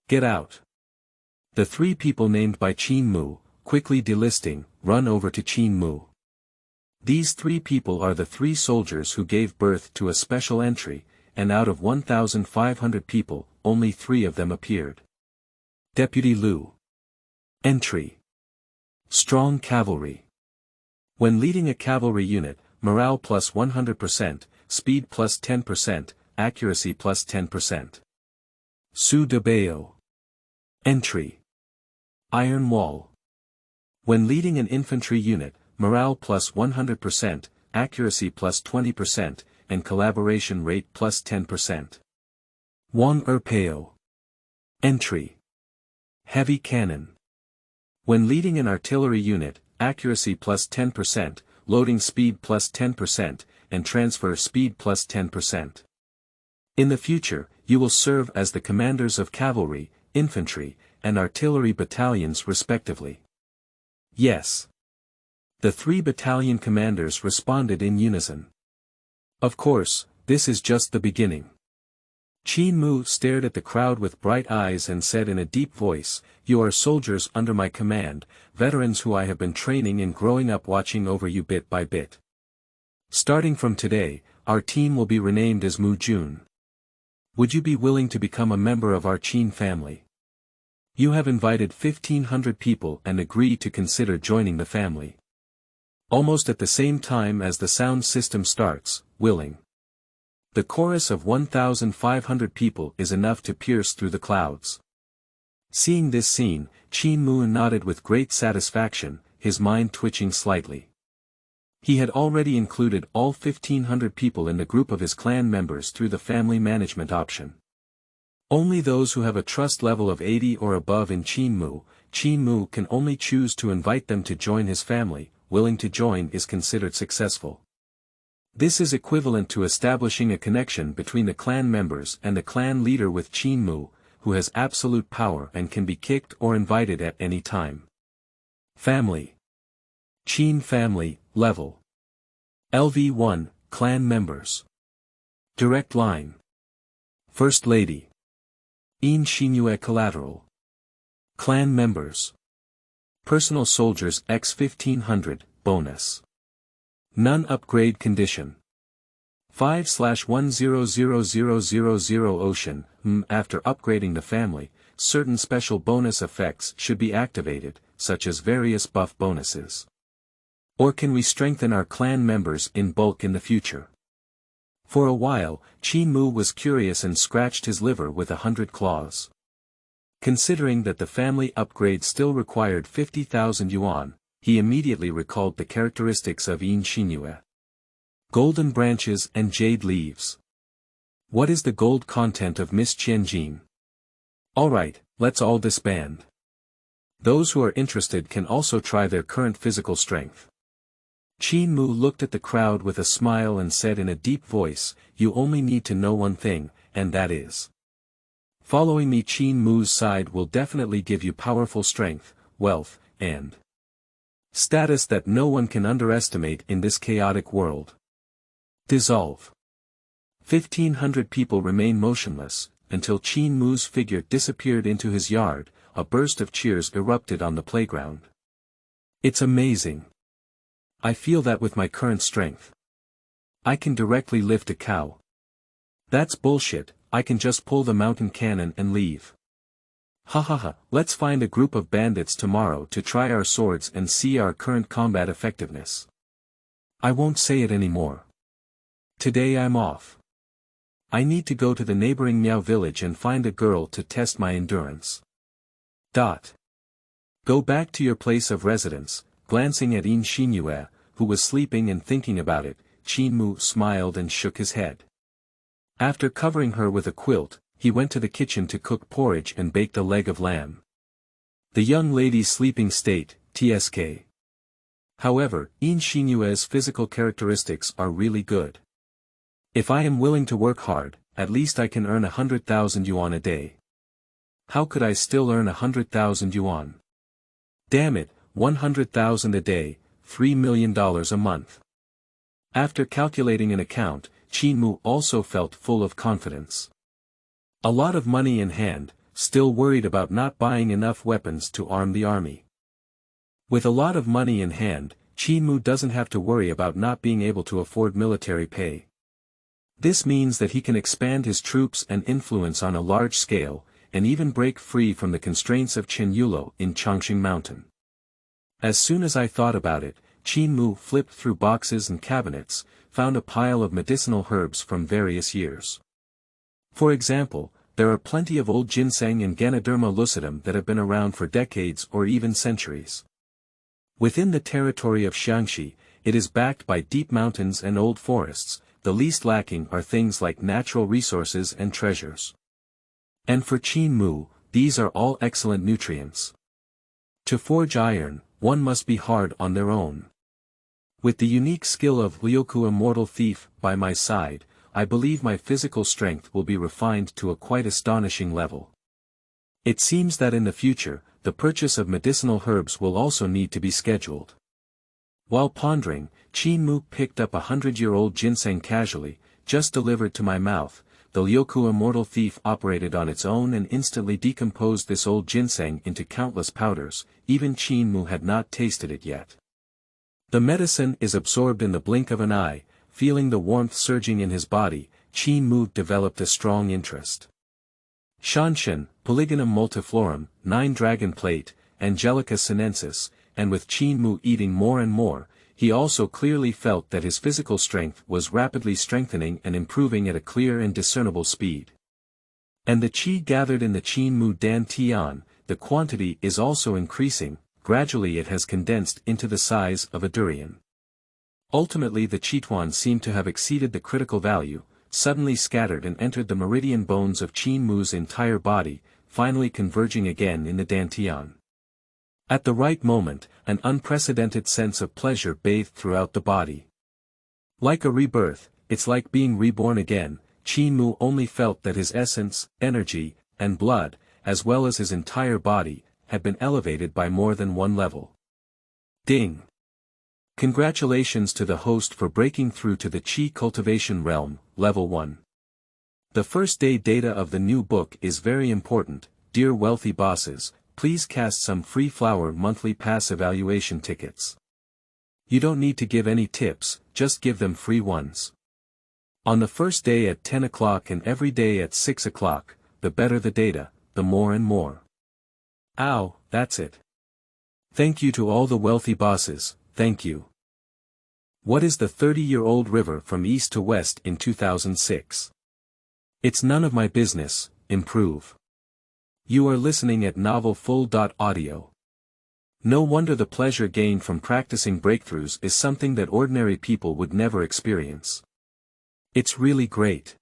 Get out. The three people named by Qin Mu, quickly delisting, run over to Qin Mu. These three people are the three soldiers who gave birth to a special entry, and out of 1,500 people, only 3 of them appeared. Deputy Liu. Entry. Strong cavalry. When leading a cavalry unit, morale plus 100%, speed plus 10%, accuracy plus 10%. Su de Bao. Entry. Iron Wall. When leading an infantry unit, morale plus 100%, accuracy plus 20%, and collaboration rate plus 10%. Wang Peo. Entry. Heavy Cannon. When leading an artillery unit, accuracy plus 10%, loading speed plus 10%, and transfer speed plus 10%. In the future, you will serve as the commanders of cavalry, infantry, and artillery battalions respectively. Yes. The 3 battalion commanders responded in unison. Of course, this is just the beginning. Qin Mu stared at the crowd with bright eyes and said in a deep voice, "You are soldiers under my command, veterans who I have been training and growing up watching over you bit by bit. Starting from today, our team will be renamed as Mu Jun. Would you be willing to become a member of our Qin family? You have invited 1,500 people and agreed to consider joining the family." Almost at the same time as the sound system starts, willing. The chorus of 1,500 people is enough to pierce through the clouds. Seeing this scene, Qin Mu nodded with great satisfaction, his mind twitching slightly. He had already included all 1,500 people in the group of his clan members through the family management option. Only those who have a trust level of 80 or above in Qin Mu can only choose to invite them to join his family. Willing to join is considered successful. This is equivalent to establishing a connection between the clan members and the clan leader with Qin Mu, who has absolute power and can be kicked or invited at any time. Family. Qin family, level. LV1, clan members. Direct line. First Lady. Yin Xinyue collateral. Clan members. Personal soldiers x 1500, bonus. None upgrade condition. 5/100000 Ocean, after upgrading the family, certain special bonus effects should be activated, such as various buff bonuses. Or can we strengthen our clan members in bulk in the future? For a while, Qin Mu was curious and scratched his liver with 100 claws. Considering that the family upgrade still required 50,000 yuan, he immediately recalled the characteristics of Yin Xinyue. Golden branches and jade leaves. What is the gold content of Miss Jing? Alright, let's all disband. Those who are interested can also try their current physical strength. Qin Mu looked at the crowd with a smile and said in a deep voice, "You only need to know one thing, and that is. Following me Qin Mu's side will definitely give you powerful strength, wealth, and status that no one can underestimate in this chaotic world." Dissolve. 1,500 people remain motionless, until Qin Mu's figure disappeared into his yard. A burst of cheers erupted on the playground. It's amazing. I feel that with my current strength, I can directly lift a cow. That's bullshit, I can just pull the mountain cannon and leave. Hahaha, let's find a group of bandits tomorrow to try our swords and see our current combat effectiveness. I won't say it anymore. Today I'm off. I need to go to the neighboring Miao village and find a girl to test my endurance. Go back to your place of residence. Glancing at Yin Xinyue, who was sleeping and thinking about it, Qin Mu smiled and shook his head. After covering her with a quilt, he went to the kitchen to cook porridge and baked a leg of lamb. The young lady's sleeping state, TSK. However, Yin Xinyue's physical characteristics are really good. If I am willing to work hard, at least I can earn 100,000 yuan a day. How could I still earn 100,000 yuan? Damn it, 100,000 a day, $3 million a month. After calculating an account, Qin Mu also felt full of confidence. A lot of money in hand, still worried about not buying enough weapons to arm the army. With a lot of money in hand, Qin Mu doesn't have to worry about not being able to afford military pay. This means that he can expand his troops and influence on a large scale, and even break free from the constraints of Chen Yulou in Chongqing Mountain. As soon as I thought about it, Qin Mu flipped through boxes and cabinets, found a pile of medicinal herbs from various years. For example, there are plenty of old ginseng and Ganoderma lucidum that have been around for decades or even centuries. Within the territory of Xiangxi, it is backed by deep mountains and old forests, the least lacking are things like natural resources and treasures. And for Qin Mu, these are all excellent nutrients. To forge iron, one must be hard on their own. With the unique skill of Liuku Immortal Thief by my side, I believe my physical strength will be refined to a quite astonishing level. It seems that in the future, the purchase of medicinal herbs will also need to be scheduled. While pondering, Qin Mu picked up a 100-year-old ginseng casually, just delivered to my mouth. The Liuku Immortal Thief operated on its own and instantly decomposed this old ginseng into countless powders, even Qin Mu had not tasted it yet. The medicine is absorbed in the blink of an eye. Feeling the warmth surging in his body, Qin Mu developed a strong interest. Shanshan, Polygonum multiflorum, 9 dragon plate, Angelica sinensis, and with Qin Mu eating more and more, he also clearly felt that his physical strength was rapidly strengthening and improving at a clear and discernible speed. And the qi gathered in the Qin Mu Dan Tian, the quantity is also increasing, gradually it has condensed into the size of a durian. Ultimately the Qituan seemed to have exceeded the critical value, suddenly scattered and entered the meridian bones of Qin Mu's entire body, finally converging again in the dantian. At the right moment, an unprecedented sense of pleasure bathed throughout the body. Like a rebirth, it's like being reborn again. Qin Mu only felt that his essence, energy, and blood, as well as his entire body, had been elevated by more than one level. Ding! Congratulations to the host for breaking through to the Qi cultivation realm, level 1. The first day data of the new book is very important. Dear wealthy bosses, please cast some free flower monthly pass evaluation tickets. You don't need to give any tips, just give them free ones. On the first day at 10 o'clock and every day at 6 o'clock, the better the data, the more and more. Ow, that's it. Thank you to all the wealthy bosses, thank you. What is the 30-year-old river from east to west in 2006? It's none of my business, improve. You are listening at novelfull.audio. No wonder the pleasure gained from practicing breakthroughs is something that ordinary people would never experience. It's really great.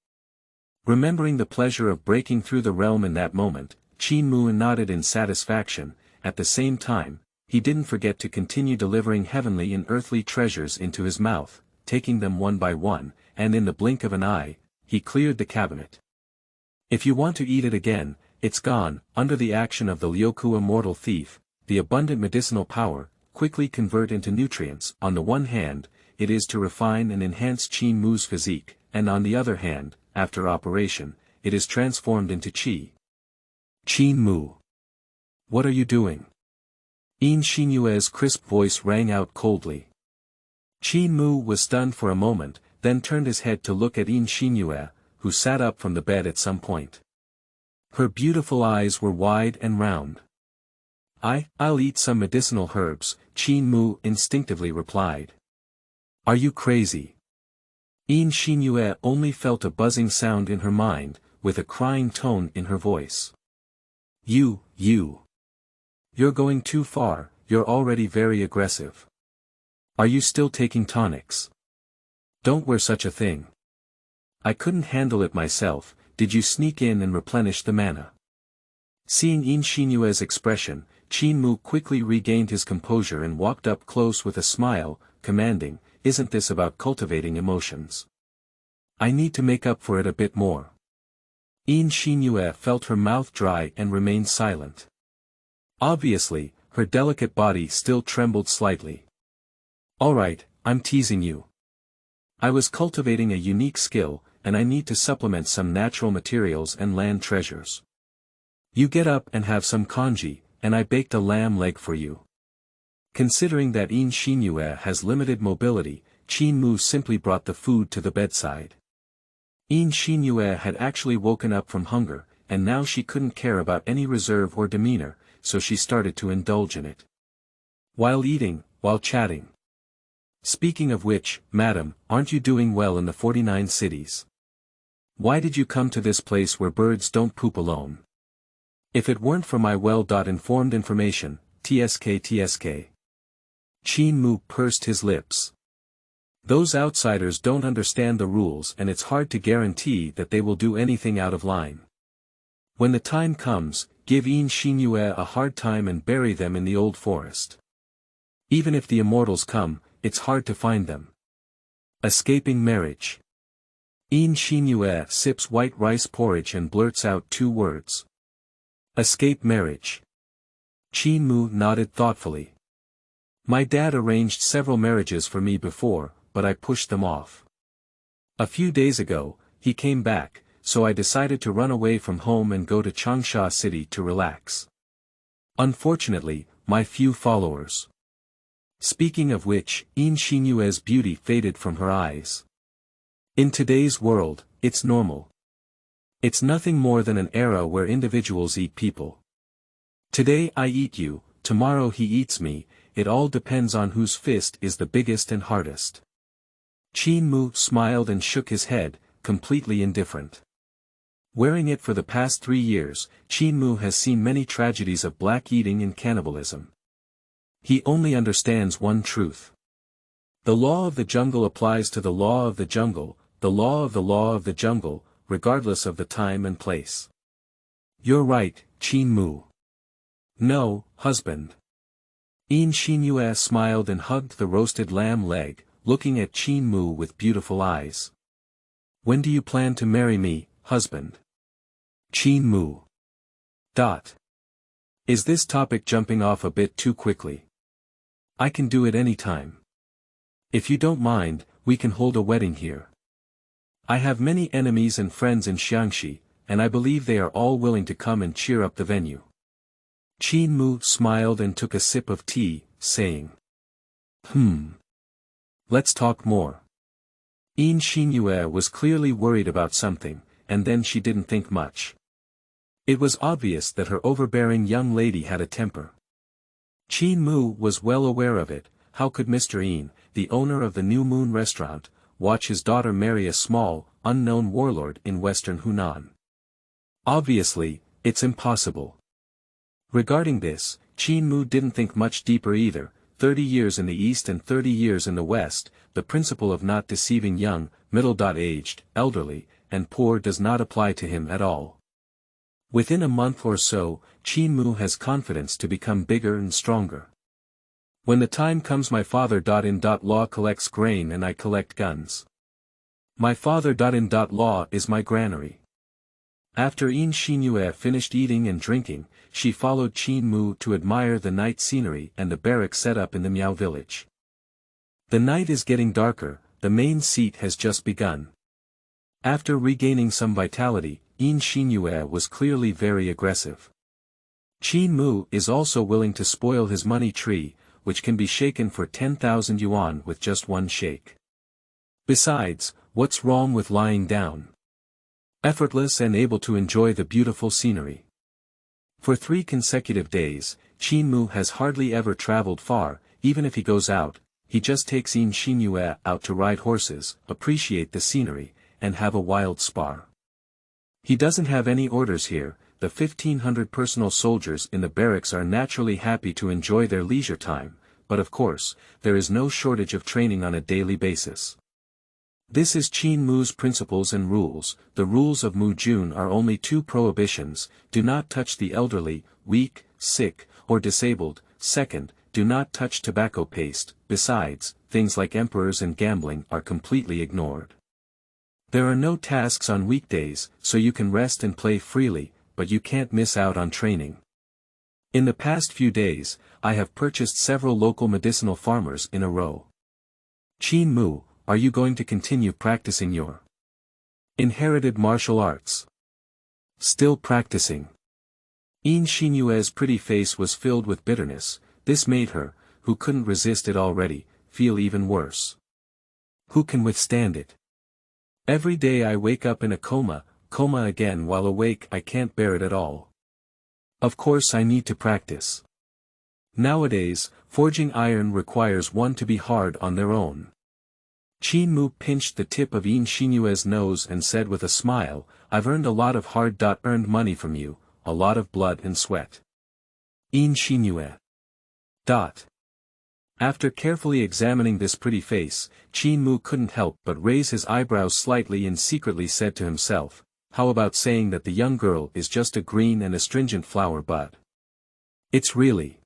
Remembering the pleasure of breaking through the realm in that moment, Qin Mu nodded in satisfaction. At the same time, he didn't forget to continue delivering heavenly and earthly treasures into his mouth, taking them one by one, and in the blink of an eye, he cleared the cabinet. If you want to eat it again, it's gone. Under the action of the Liuku Immortal Thief, the abundant medicinal power, quickly convert into nutrients. On the one hand, it is to refine and enhance Qin Mu's physique, and on the other hand, after operation, it is transformed into qi. Qin Mu. What are you doing? Yin Xinyue's crisp voice rang out coldly. Qin Mu was stunned for a moment, then turned his head to look at Yin Xinyue, who sat up from the bed at some point. Her beautiful eyes were wide and round. I'll eat some medicinal herbs, Qin Mu instinctively replied. Are you crazy? Yin Xinyue only felt a buzzing sound in her mind, with a crying tone in her voice. You're going too far, you're already very aggressive. Are you still taking tonics? Don't wear such a thing. I couldn't handle it myself. Did you sneak in and replenish the mana? Seeing Yin Xinyue's expression, Qin Mu quickly regained his composure and walked up close with a smile, commanding, isn't this about cultivating emotions? I need to make up for it a bit more. Yin Xinyue felt her mouth dry and remained silent. Obviously, her delicate body still trembled slightly. "Alright, I'm teasing you. I was cultivating a unique skill, and I need to supplement some natural materials and land treasures. You get up and have some congee, and I baked a lamb leg for you." Considering that Yin Xinyue has limited mobility, Qin Mu simply brought the food to the bedside. Yin Xinyue had actually woken up from hunger, and now she couldn't care about any reserve or demeanor, so she started to indulge in it. While eating, while chatting. "Speaking of which, madam, aren't you doing well in the 49 cities? Why did you come to this place where birds don't poop alone? If it weren't for my well-informed information, tsk. Qin Mu pursed his lips. Those outsiders don't understand the rules, and it's hard to guarantee that they will do anything out of line. When the time comes, give Yin Xinyue a hard time and bury them in the old forest. Even if the immortals come, it's hard to find them. Escaping marriage." Yin Xinyue sips white rice porridge and blurts out 2 words. "Escape marriage." Qin Mu nodded thoughtfully. "My dad arranged several marriages for me before, but I pushed them off. A few days ago, he came back, so I decided to run away from home and go to Changsha City to relax. Unfortunately, my few followers." Speaking of which, Yin Xinyue's beauty faded from her eyes. In today's world, it's normal. It's nothing more than an era where individuals eat people. Today I eat you, tomorrow he eats me, it all depends on whose fist is the biggest and hardest. Qin Mu smiled and shook his head, completely indifferent. Wearing it for the past 3 years, Qin Mu has seen many tragedies of black eating and cannibalism. He only understands one truth. The law of the jungle applies to the law of the jungle, the law of the jungle, regardless of the time and place. "You're right, Qin Mu." "No, husband." Yin Xinyue smiled and hugged the roasted lamb leg, looking at Qin Mu with beautiful eyes. "When do you plan to marry me, husband?" Qin Mu. Is this topic jumping off a bit too quickly? I can do it any time. If you don't mind, we can hold a wedding here. I have many enemies and friends in Xiangxi, and I believe they are all willing to come and cheer up the venue. Qin Mu smiled and took a sip of tea, saying, Let's talk more." Yin Xinyue was clearly worried about something, and then she didn't think much. It was obvious that her overbearing young lady had a temper. Qin Mu was well aware of it. How could Mr. Yin, the owner of the New Moon restaurant, watch his daughter marry a small, unknown warlord in western Hunan? Obviously, it's impossible. Regarding this, Qin Mu didn't think much deeper either. 30 years in the east and 30 years in the west, the principle of not deceiving young, middle-aged, elderly, and poor does not apply to him at all. Within a month or so, Qin Mu has confidence to become bigger and stronger. When the time comes, my father.in.law collects grain and I collect guns. My father.in.law is my granary. After Yin Xinyue finished eating and drinking, she followed Qin Mu to admire the night scenery and the barrack set up in the Miao village. The night is getting darker, the main seat has just begun. After regaining some vitality, Yin Xinyue was clearly very aggressive. Qin Mu is also willing to spoil his money tree, which can be shaken for 10,000 yuan with just one shake. Besides, what's wrong with lying down? Effortless and able to enjoy the beautiful scenery. For 3 consecutive days, Qin Mu has hardly ever traveled far. Even if he goes out, he just takes Yin Xinyue out to ride horses, appreciate the scenery, and have a wild spar. He doesn't have any orders here. The 1,500 personal soldiers in the barracks are naturally happy to enjoy their leisure time, but of course, there is no shortage of training on a daily basis. This is Qin Mu's principles and rules. The rules of Mu Jun are only 2 prohibitions: do not touch the elderly, weak, sick, or disabled. Second, do not touch tobacco paste. Besides, things like emperors and gambling are completely ignored. There are no tasks on weekdays, so you can rest and play freely, but you can't miss out on training. In the past few days, I have purchased several local medicinal farmers in a row. Qin Mu, are you going to continue practicing your inherited martial arts? Still practicing. Yin Xinyue's pretty face was filled with bitterness. This made her, who couldn't resist it already, feel even worse. Who can withstand it? Every day I wake up in a coma again while awake I can't bear it at all. Of course I need to practice. Nowadays, forging iron requires one to be hard on their own. Qin Mu pinched the tip of Yin Xinyue's nose and said with a smile, I've earned a lot of hard-earned money from you, a lot of blood and sweat. Yin Xinyue. After carefully examining this pretty face, Qin Mu couldn't help but raise his eyebrows slightly and secretly said to himself, how about saying that the young girl is just a green and astringent flower bud? It's really.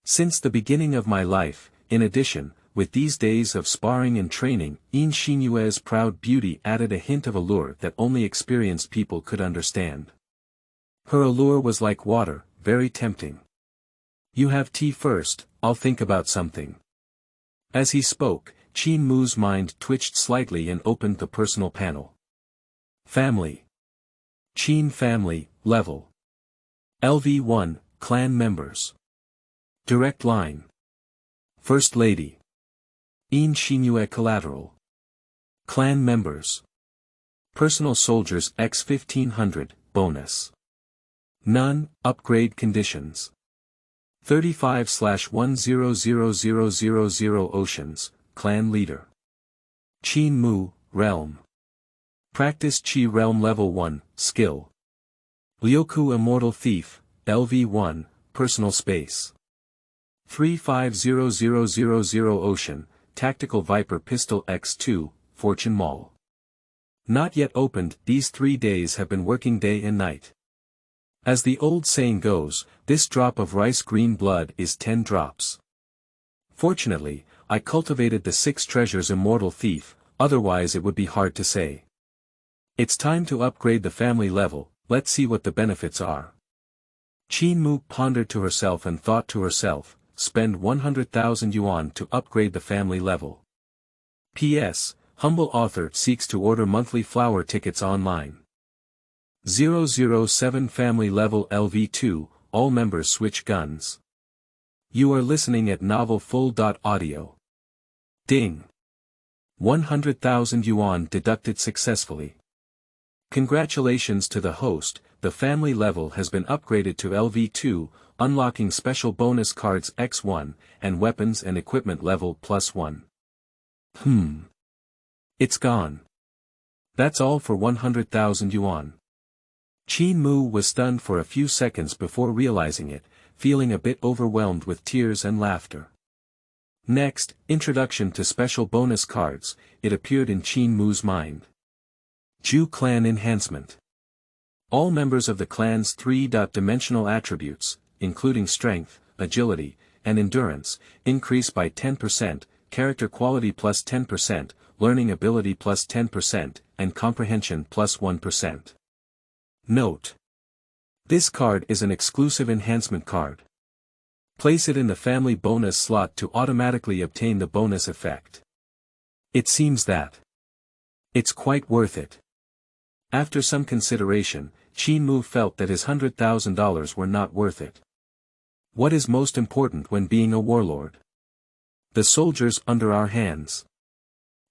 Since the beginning of my life, in addition, with these days of sparring and training, Yin Xinyue's proud beauty added a hint of allure that only experienced people could understand. Her allure was like water, very tempting. You have tea first, I'll think about something. As he spoke, Qin Mu's mind twitched slightly and opened the personal panel. Family. Qin family, level. LV1, clan members. Direct line. First Lady. Yin Xinyue collateral. Clan members. Personal soldiers x 1500, bonus. None, upgrade conditions. 35/100000 Oceans, clan leader. Qin Mu, realm. Practice Qi realm level 1, skill. Liuku Immortal Thief, LV1, personal space. 350000 Ocean, Tactical Viper Pistol X2, Fortune Mall. Not yet opened, these 3 days have been working day and night. As the old saying goes, this drop of rice green blood is 10 drops. Fortunately, I cultivated the 6 treasures Immortal Thief, otherwise it would be hard to say. It's time to upgrade the family level, let's see what the benefits are. Qin Mu pondered to herself and thought to herself, spend 100,000 yuan to upgrade the family level. P.S. Humble author seeks to order monthly flower tickets online. 007 Family Level LV2, all members switch guns. You are listening at novelfull.audio. Ding. 100,000 yuan deducted successfully. Congratulations to the host, the family level has been upgraded to LV2, unlocking special bonus cards X1, and weapons and equipment level +1. It's gone. That's all for 100,000 yuan. Qin Mu was stunned for a few seconds before realizing it, feeling a bit overwhelmed with tears and laughter. Next, introduction to special bonus cards, it appeared in Qin Mu's mind. Jiu Clan Enhancement. All members of the clan's 3-dimensional attributes, including strength, agility, and endurance, increase by 10%, character quality +10%, learning ability +10%, and comprehension +1%. Note. This card is an exclusive enhancement card. Place it in the family bonus slot to automatically obtain the bonus effect. It seems that it's quite worth it. After some consideration, Qin Mu felt that his $100,000 were not worth it. What is most important when being a warlord? The soldiers under our hands.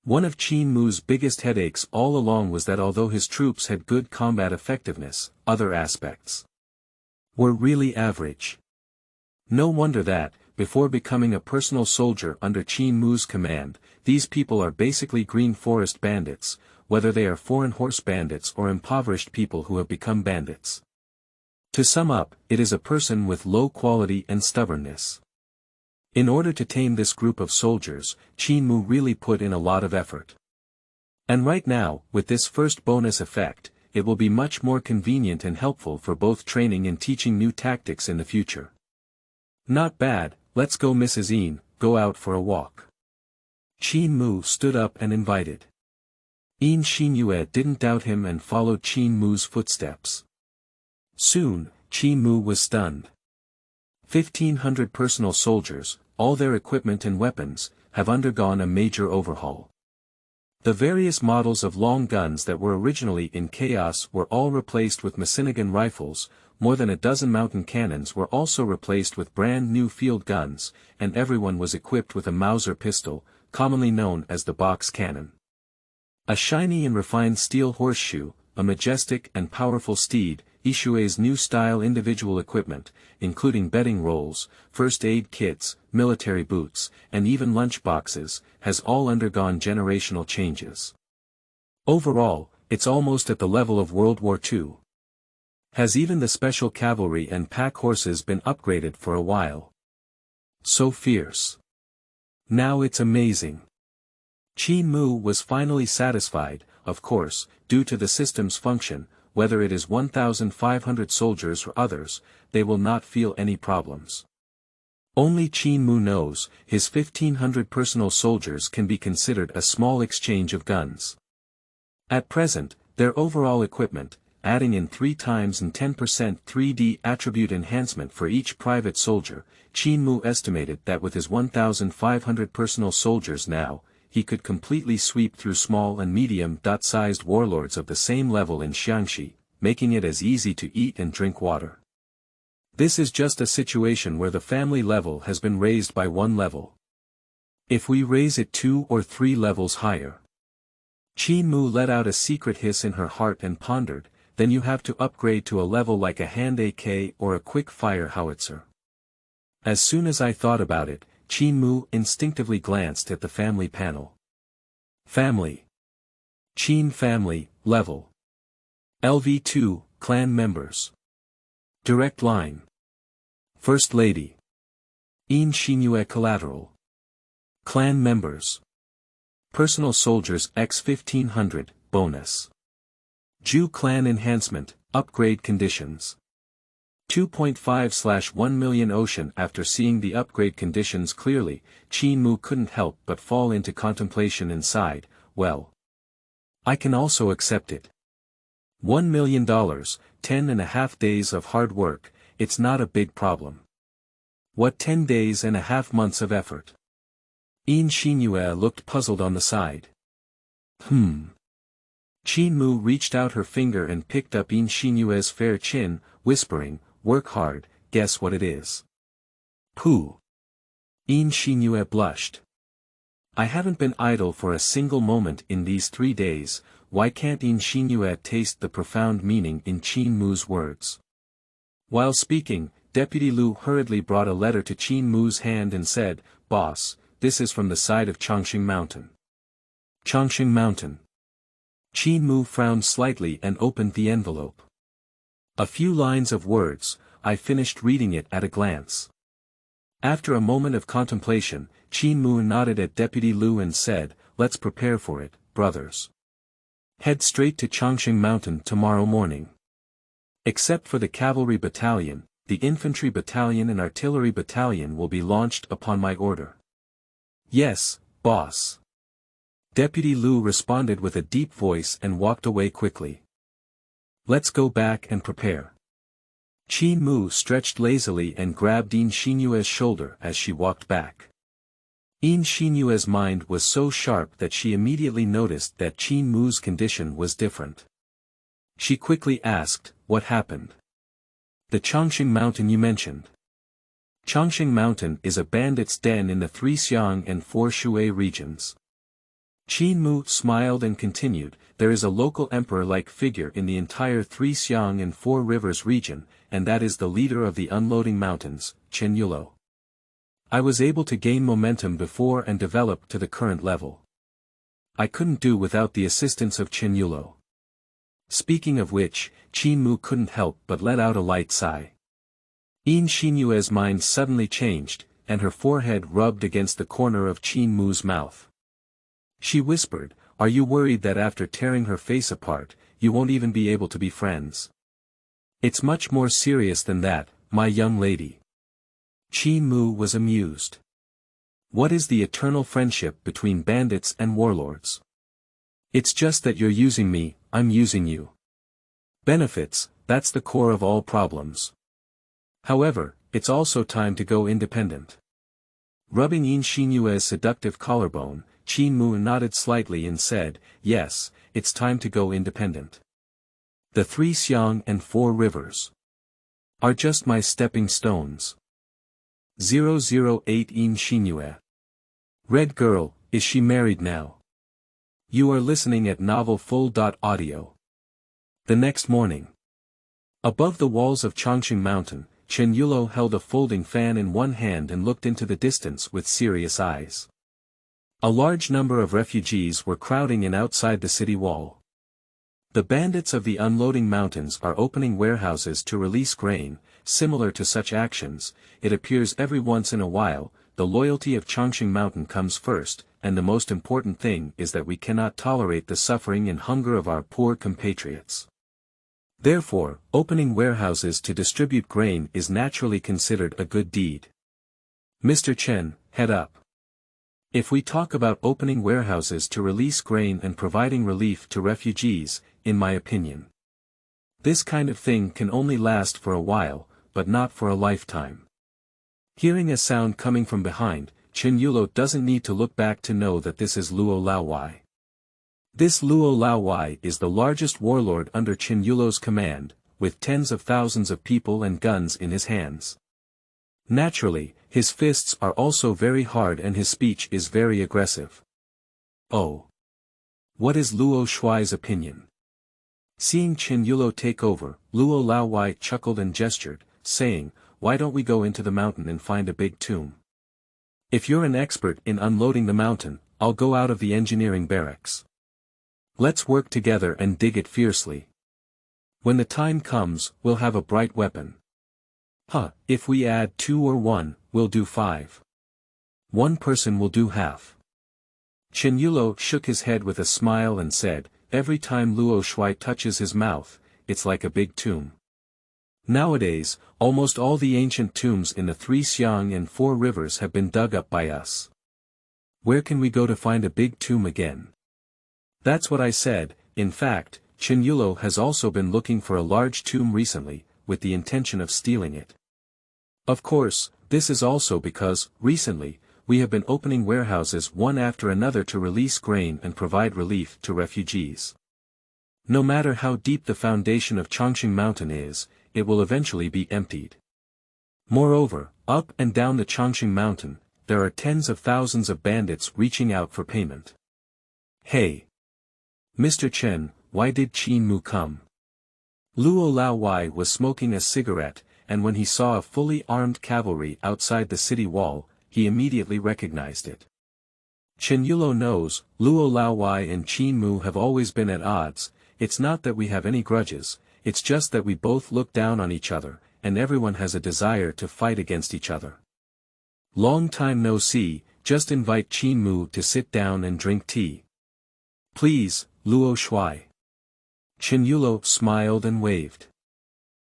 One of Qin Mu's biggest headaches all along was that although his troops had good combat effectiveness, other aspects were really average. No wonder that, before becoming a personal soldier under Qin Mu's command, these people are basically green forest bandits, whether they are foreign horse bandits or impoverished people who have become bandits. To sum up, it is a person with low quality and stubbornness. In order to tame this group of soldiers, Qin Mu really put in a lot of effort. And right now, with this first bonus effect, it will be much more convenient and helpful for both training and teaching new tactics in the future. Not bad, let's go Mrs. Yin, go out for a walk. Qin Mu stood up and invited. Yin Xinyue didn't doubt him and followed Qin Mu's footsteps. Soon, Qin Mu was stunned. 1,500 personal soldiers, all their equipment and weapons, have undergone a major overhaul. The various models of long guns that were originally in chaos were all replaced with machine-gun rifles, more than a dozen mountain cannons were also replaced with brand new field guns, and everyone was equipped with a Mauser pistol, commonly known as the box cannon. A shiny and refined steel horseshoe, a majestic and powerful steed, Yishue's new style individual equipment, including bedding rolls, first aid kits, military boots, and even lunch boxes, has all undergone generational changes. Overall, it's almost at the level of World War II. Has even the special cavalry and pack horses been upgraded for a while? So fierce. Now it's amazing. Qin Mu was finally satisfied, of course, due to the system's function. Whether it is 1,500 soldiers or others, they will not feel any problems. Only Qin Mu knows, his 1,500 personal soldiers can be considered a small exchange of guns. At present, their overall equipment, adding in 3 times and 10% 3D attribute enhancement for each private soldier, Qin Mu estimated that with his 1,500 personal soldiers now, he could completely sweep through small and medium-sized warlords of the same level in Xiangxi, making it as easy to eat and drink water. This is just a situation where the family level has been raised by 1 level. If we raise it 2 or 3 levels higher. Qin Mu let out a secret hiss in her heart and pondered, then you have to upgrade to a level like a hand AK or a quick-fire howitzer. As soon as I thought about it, Qin Mu instinctively glanced at the family panel. Family. Qin family, level. LV2, clan members. Direct line. First Lady. Yin Xinyue collateral. Clan members. Personal soldiers x 1500, bonus. Ju clan enhancement, upgrade conditions. 2.5/1 million ocean. After seeing the upgrade conditions clearly, Qin Mu couldn't help but fall into contemplation and sighed, well. I can also accept it. $1 million, 10.5 days of hard work, it's not a big problem. What 10 days and a half months of effort? Yin Xinyue looked puzzled on the side. Qin Mu reached out her finger and picked up Yin Xinyue's fair chin, whispering, work hard, guess what it is. Pooh. Yin Xinyue blushed. I haven't been idle for a single moment in these 3 days, why can't Yin Xinyue taste the profound meaning in Qin Mu's words? While speaking, Deputy Lu hurriedly brought a letter to Qin Mu's hand and said, Boss, this is from the side of Chongqing Mountain. Chongqing Mountain. Qin Mu frowned slightly and opened the envelope. A few lines of words, I finished reading it at a glance. After a moment of contemplation, Qin Mu nodded at Deputy Lu and said, let's prepare for it, brothers. Head straight to Chongqing Mountain tomorrow morning. Except for the cavalry battalion, the infantry battalion and artillery battalion will be launched upon my order. Yes, boss. Deputy Lu responded with a deep voice and walked away quickly. Let's go back and prepare. Qin Mu stretched lazily and grabbed Yin Xinyue's shoulder as she walked back. Yin Xinyue's mind was so sharp that she immediately noticed that Qin Mu's condition was different. She quickly asked, what happened? The Chongqing Mountain you mentioned. Chongqing Mountain is a bandit's den in the 3 Xiang and 4 Shui regions. Qin Mu smiled and continued, there is a local emperor-like figure in the entire 3 Xiang and 4 Rivers region, and that is the leader of the Unloading Mountains, Chen Yulou. I was able to gain momentum before and develop to the current level. I couldn't do without the assistance of Chen Yulou. Speaking of which, Qin Mu couldn't help but let out a light sigh. Yin Xinyue's mind suddenly changed, and her forehead rubbed against the corner of Qin Mu's mouth. She whispered, are you worried that after tearing her face apart, you won't even be able to be friends? It's much more serious than that, my young lady. Qin Mu was amused. What is the eternal friendship between bandits and warlords? It's just that you're using me, I'm using you. Benefits, that's the core of all problems. However, it's also time to go independent. Rubbing Yin Xinyue's seductive collarbone, Qin Mu nodded slightly and said, yes, it's time to go independent. The 3 Xiang and 4 rivers are just my stepping stones. 008 Yin Xinyue. Red girl, is she married now? You are listening at Novel Full.audio. The next morning. Above the walls of Changqing Mountain, Chen Yulou held a folding fan in one hand and looked into the distance with serious eyes. A large number of refugees were crowding in outside the city wall. The bandits of the Unloading Mountains are opening warehouses to release grain. Similar to such actions, it appears every once in a while, the loyalty of Changqing Mountain comes first, and the most important thing is that we cannot tolerate the suffering and hunger of our poor compatriots. Therefore, opening warehouses to distribute grain is naturally considered a good deed. Mr. Chen, head up. If we talk about opening warehouses to release grain and providing relief to refugees, in my opinion, this kind of thing can only last for a while, but not for a lifetime. Hearing a sound coming from behind, Chen Yulou doesn't need to look back to know that this is Luo Laowai. This Luo Laowai is the largest warlord under Chen Yulou's command, with tens of thousands of people and guns in his hands. Naturally, his fists are also very hard and his speech is very aggressive. Oh. What is Luo Shuai's opinion? Seeing Chen Yulou take over, Luo Laowai chuckled and gestured, saying, why don't we go into the mountain and find a big tomb? If you're an expert in unloading the mountain, I'll go out of the engineering barracks. Let's work together and dig it fiercely. When the time comes, we'll have a bright weapon. If we add 2 or 1, we'll do 5. One person will do half. Chen Yulou shook his head with a smile and said, every time Luo Shuai touches his mouth, it's like a big tomb. Nowadays, almost all the ancient tombs in the 3 Xiang and 4 rivers have been dug up by us. Where can we go to find a big tomb again? That's what I said. In fact, Chen Yulou has also been looking for a large tomb recently, with the intention of stealing it. Of course, this is also because, recently, we have been opening warehouses one after another to release grain and provide relief to refugees. No matter how deep the foundation of Changqing Mountain is, it will eventually be emptied. Moreover, up and down the Changqing Mountain, there are tens of thousands of bandits reaching out for payment. Hey! Mr. Chen, why did Qin Mu come? Luo Laowai was smoking a cigarette, and when he saw a fully armed cavalry outside the city wall, he immediately recognized it. Chen Yulou knows, Luo Laowai and Qin Mu have always been at odds. It's not that we have any grudges, it's just that we both look down on each other, and everyone has a desire to fight against each other. Long time no see, just invite Qin Mu to sit down and drink tea. Please, Luo Shuai. Chen Yulou smiled and waved.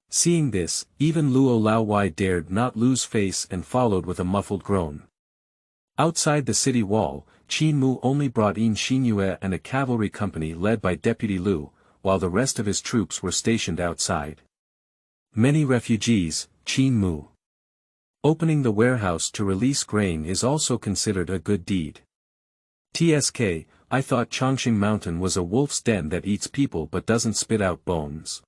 Seeing this, even Luo Laowai dared not lose face and followed with a muffled groan. Outside the city wall, Qin Mu only brought Yin Xinyue and a cavalry company led by Deputy Liu, while the rest of his troops were stationed outside. Many refugees, Qin Mu. Opening the warehouse to release grain is also considered a good deed. TSK, I thought Changqing Mountain was a wolf's den that eats people but doesn't spit out bones.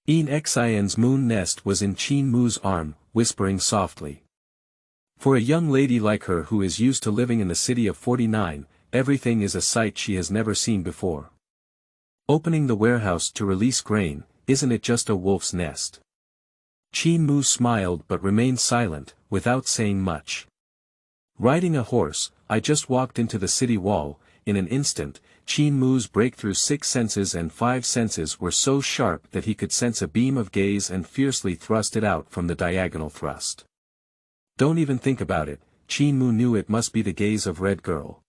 Yin Xian's moon nest was in Qin Mu's arm, whispering softly. For a young lady like her who is used to living in the city of 49, everything is a sight she has never seen before. Opening the warehouse to release grain, isn't it just a wolf's nest? Qin Mu smiled but remained silent, without saying much. Riding a horse, I just walked into the city wall. In an instant, Qin Mu's breakthrough 6 senses and 5 senses were so sharp that he could sense a beam of gaze and fiercely thrust it out from the diagonal thrust. Don't even think about it, Qin Mu knew it must be the gaze of Red Girl.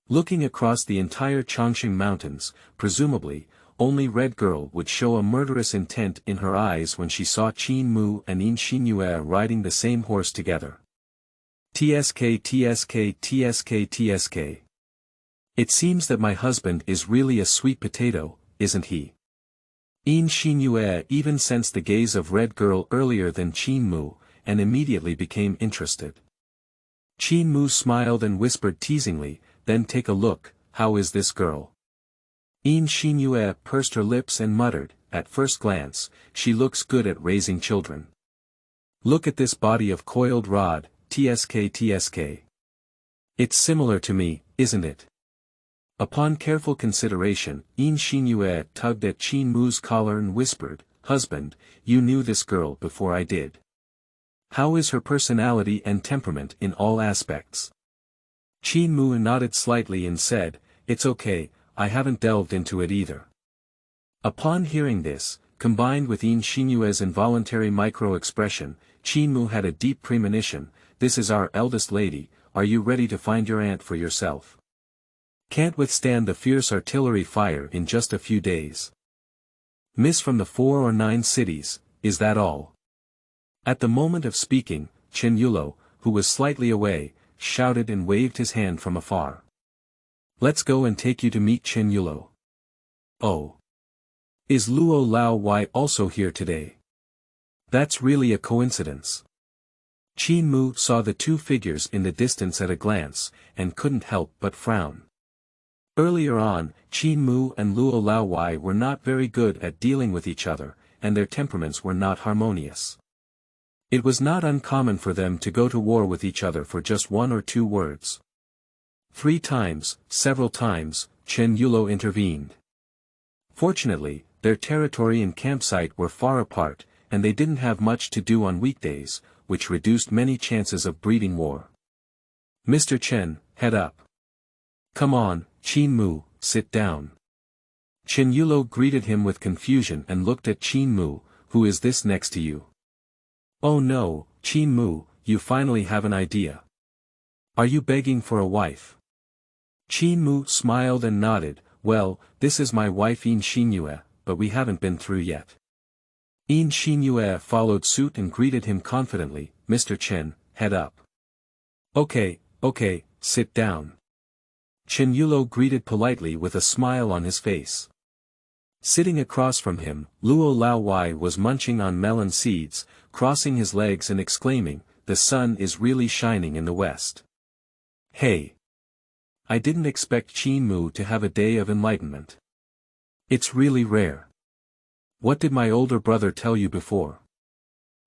Looking across the entire Changqing Mountains, presumably, only Red Girl would show a murderous intent in her eyes when she saw Qin Mu and Yin Xinyue riding the same horse together. TSK. It seems that my husband is really a sweet potato, isn't he? Yin Xinyue even sensed the gaze of Red Girl earlier than Qin Mu, and immediately became interested. Qin Mu smiled and whispered teasingly, then take a look, how is this girl? Yin Xinyue pursed her lips and muttered, at first glance, she looks good at raising children. Look at this body of coiled rod, tsk. It's similar to me, isn't it? Upon careful consideration, Yin Xinyue tugged at Qin Mu's collar and whispered, husband, you knew this girl before I did. How is her personality and temperament in all aspects? Qin Mu nodded slightly and said, it's okay, I haven't delved into it either. Upon hearing this, combined with Yin Xinyue's involuntary micro-expression, Qin Mu had a deep premonition, this is our eldest lady, are you ready to find your aunt for yourself? Can't withstand the fierce artillery fire in just a few days. Miss from the 4 or 9 cities, is that all? At the moment of speaking, Chen Yulou, who was slightly away, shouted and waved his hand from afar. Let's go and take you to meet Chen Yulou. Oh. Is Luo Lao Wai also here today? That's really a coincidence. Qin Mu saw the two figures in the distance at a glance, and couldn't help but frown. Earlier on, Qin Mu and Luo Lao Wai were not very good at dealing with each other, and their temperaments were not harmonious. It was not uncommon for them to go to war with each other for just 1 or 2 words. 3 times, several times, Chen Yulou intervened. Fortunately, their territory and campsite were far apart, and they didn't have much to do on weekdays, which reduced many chances of breeding war. Mr. Chen, head up. Come on, Qin Mu, sit down. Chen Yulou greeted him with confusion and looked at Qin Mu, who is this next to you? Oh no, Qin Mu, you finally have an idea. Are you begging for a wife? Qin Mu smiled and nodded, well, this is my wife Yin Xinyue, but we haven't been through yet. Yin Xinyue followed suit and greeted him confidently, Mr. Chen, head up. Okay, sit down. Chen Yulou greeted politely with a smile on his face. Sitting across from him, Luo Lao Wai was munching on melon seeds, crossing his legs and exclaiming, the sun is really shining in the west. Hey! I didn't expect Qin Mu to have a day of enlightenment. It's really rare. What did my older brother tell you before?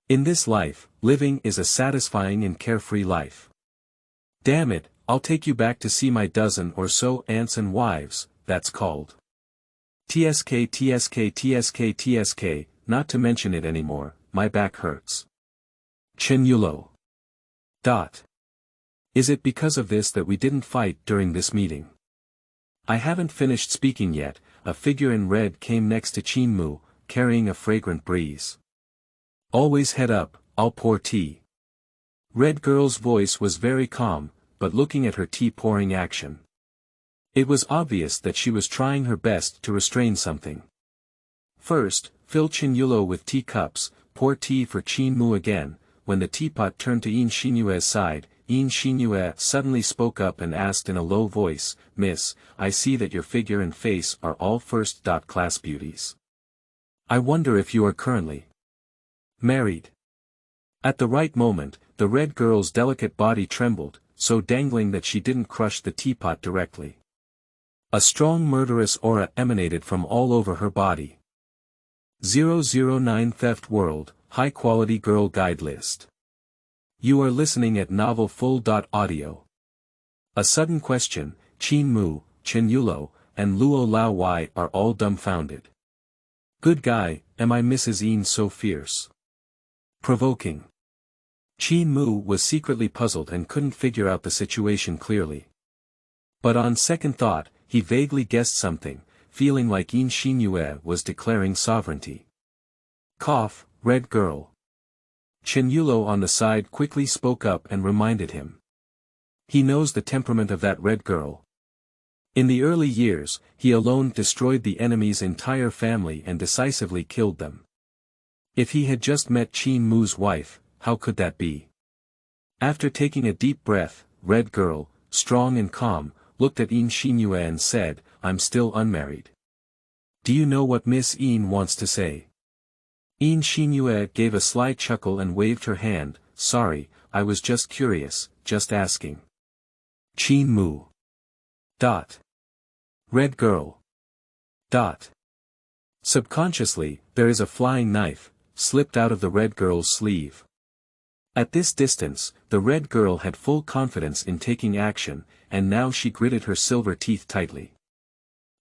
In this life, living is a satisfying and carefree life. Damn it, I'll take you back to see my dozen or so aunts and wives, that's called. TSK, not to mention it anymore, my back hurts. Chen Yulou. Is it because of this that we didn't fight during this meeting? I haven't finished speaking yet, a figure in red came next to Qin Mu, carrying a fragrant breeze. Always head up, I'll pour tea. Red girl's voice was very calm, but looking at her tea-pouring action, it was obvious that she was trying her best to restrain something. First, fill Chen Yulou with teacups, pour tea for Qin Mu again. When the teapot turned to Yin Xinyue's side, Yin Xinyue suddenly spoke up and asked in a low voice, Miss, I see that your figure and face are all first-class beauties. I wonder if you are currently married. At the right moment, the red girl's delicate body trembled, so dangling that she didn't crush the teapot directly. A strong murderous aura emanated from all over her body. 009 Theft World, High Quality Girl Guide List. You are listening at novelfull.audio. A sudden question, Qin Mu, Chen Yulou, and Luo Lao Wai are all dumbfounded. Good guy, am I Mrs. Yin so fierce? Provoking. Qin Mu was secretly puzzled and couldn't figure out the situation clearly. But on second thought, he vaguely guessed something, feeling like Yin Xinyue was declaring sovereignty. Cough, red girl. Chen Yulou on the side quickly spoke up and reminded him. He knows the temperament of that red girl. In the early years, he alone destroyed the enemy's entire family and decisively killed them. If he had just met Qin Mu's wife, how could that be? After taking a deep breath, red girl, strong and calm, looked at Yin Xinyue and said, I'm still unmarried. Do you know what Miss Yin wants to say? Yin Xinyue gave a sly chuckle and waved her hand, sorry, I was just curious, just asking. Qin Mu. Dot. Red girl. Dot. Subconsciously, there is a flying knife, slipped out of the red girl's sleeve. At this distance, the red girl had full confidence in taking action, and now she gritted her silver teeth tightly.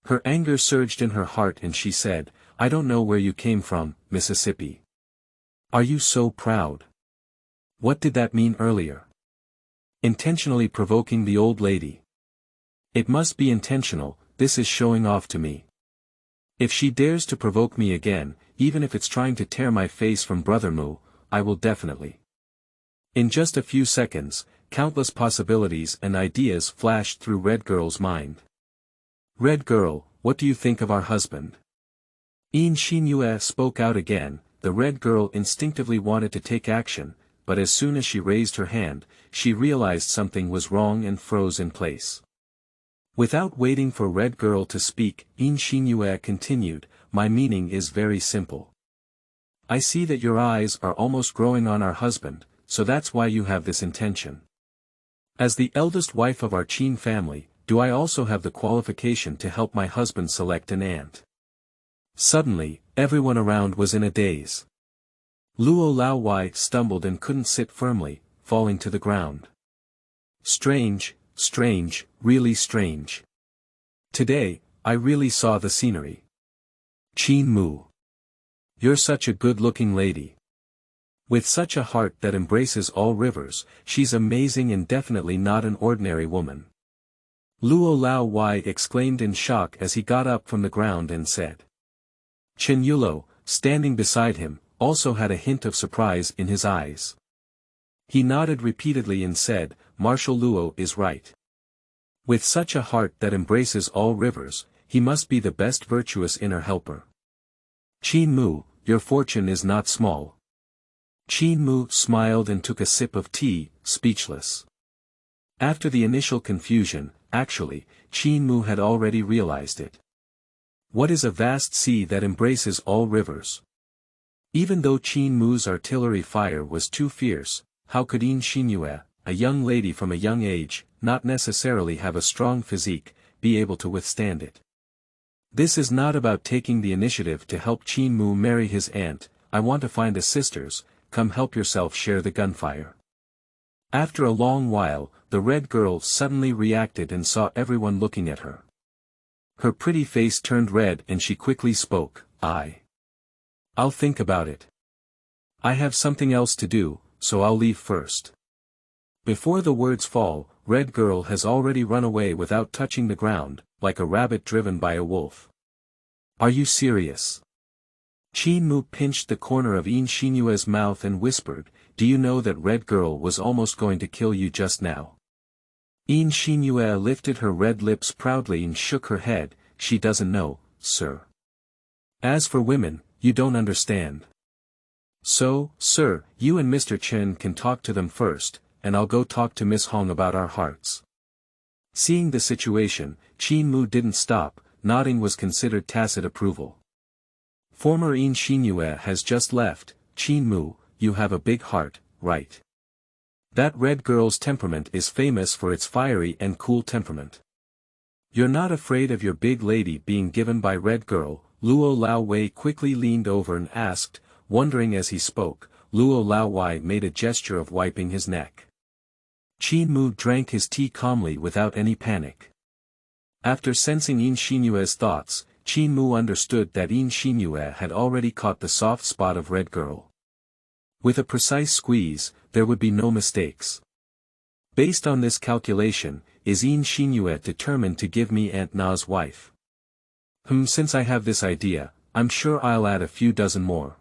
Her anger surged in her heart and she said, I don't know where you came from, Mississippi. Are you so proud? What did that mean earlier? Intentionally provoking the old lady. It must be intentional, this is showing off to me. If she dares to provoke me again, even if it's trying to tear my face from Brother Mu, I will definitely. In just a few seconds, countless possibilities and ideas flashed through Red Girl's mind. Red Girl, what do you think of our husband? Yin Xinyue spoke out again. The Red Girl instinctively wanted to take action, but as soon as she raised her hand, she realized something was wrong and froze in place. Without waiting for Red Girl to speak, Yin Xinyue continued, my meaning is very simple. I see that your eyes are almost growing on our husband, so that's why you have this intention. As the eldest wife of our Qin family, do I also have the qualification to help my husband select an aunt? Suddenly, everyone around was in a daze. Luo Laowai stumbled and couldn't sit firmly, falling to the ground. Strange, strange, really strange. Today, I really saw the scenery. Qin Mu. You're such a good-looking lady. With such a heart that embraces all rivers, she's amazing and definitely not an ordinary woman. Luo Laowai exclaimed in shock as he got up from the ground and said. Chen Yulou, standing beside him, also had a hint of surprise in his eyes. He nodded repeatedly and said, Marshal Luo is right. With such a heart that embraces all rivers, he must be the best virtuous inner helper. Qin Mu, your fortune is not small. Qin Mu smiled and took a sip of tea, speechless. After the initial confusion, actually, Qin Mu had already realized it. What is a vast sea that embraces all rivers? Even though Qin Mu's artillery fire was too fierce, how could Yin Xinyue, a young lady from a young age, not necessarily have a strong physique, be able to withstand it? This is not about taking the initiative to help Qin Mu marry his aunt, I want to find a sisters, come help yourself share the gunfire. After a long while, the red girl suddenly reacted and saw everyone looking at her. Her pretty face turned red and she quickly spoke, I'll think about it. I have something else to do, so I'll leave first. Before the words fall, Red Girl has already run away without touching the ground, like a rabbit driven by a wolf. Are you serious? Qin Mu pinched the corner of Yin Xinyue's mouth and whispered, do you know that Red Girl was almost going to kill you just now? Yin Xinyue lifted her red lips proudly and shook her head, she doesn't know, sir. As for women, you don't understand. So, sir, you and Mr. Chen can talk to them first, and I'll go talk to Miss Hong about our hearts. Seeing the situation, Qin Mu didn't stop, nodding was considered tacit approval. Former Yin Xinyue has just left, Qin Mu, you have a big heart, right? That red girl's temperament is famous for its fiery and cool temperament. You're not afraid of your big lady being given by Red Girl? Luo Laowai quickly leaned over and asked, wondering as he spoke. Luo Laowai made a gesture of wiping his neck. Qin Mu drank his tea calmly without any panic. After sensing Yin Xinyue's thoughts, Qin Mu understood that Yin Xinyue had already caught the soft spot of Red Girl. With a precise squeeze, there would be no mistakes. Based on this calculation, is Yin Xinyue determined to give me Aunt Na's wife? Since I have this idea, I'm sure I'll add a few dozen more.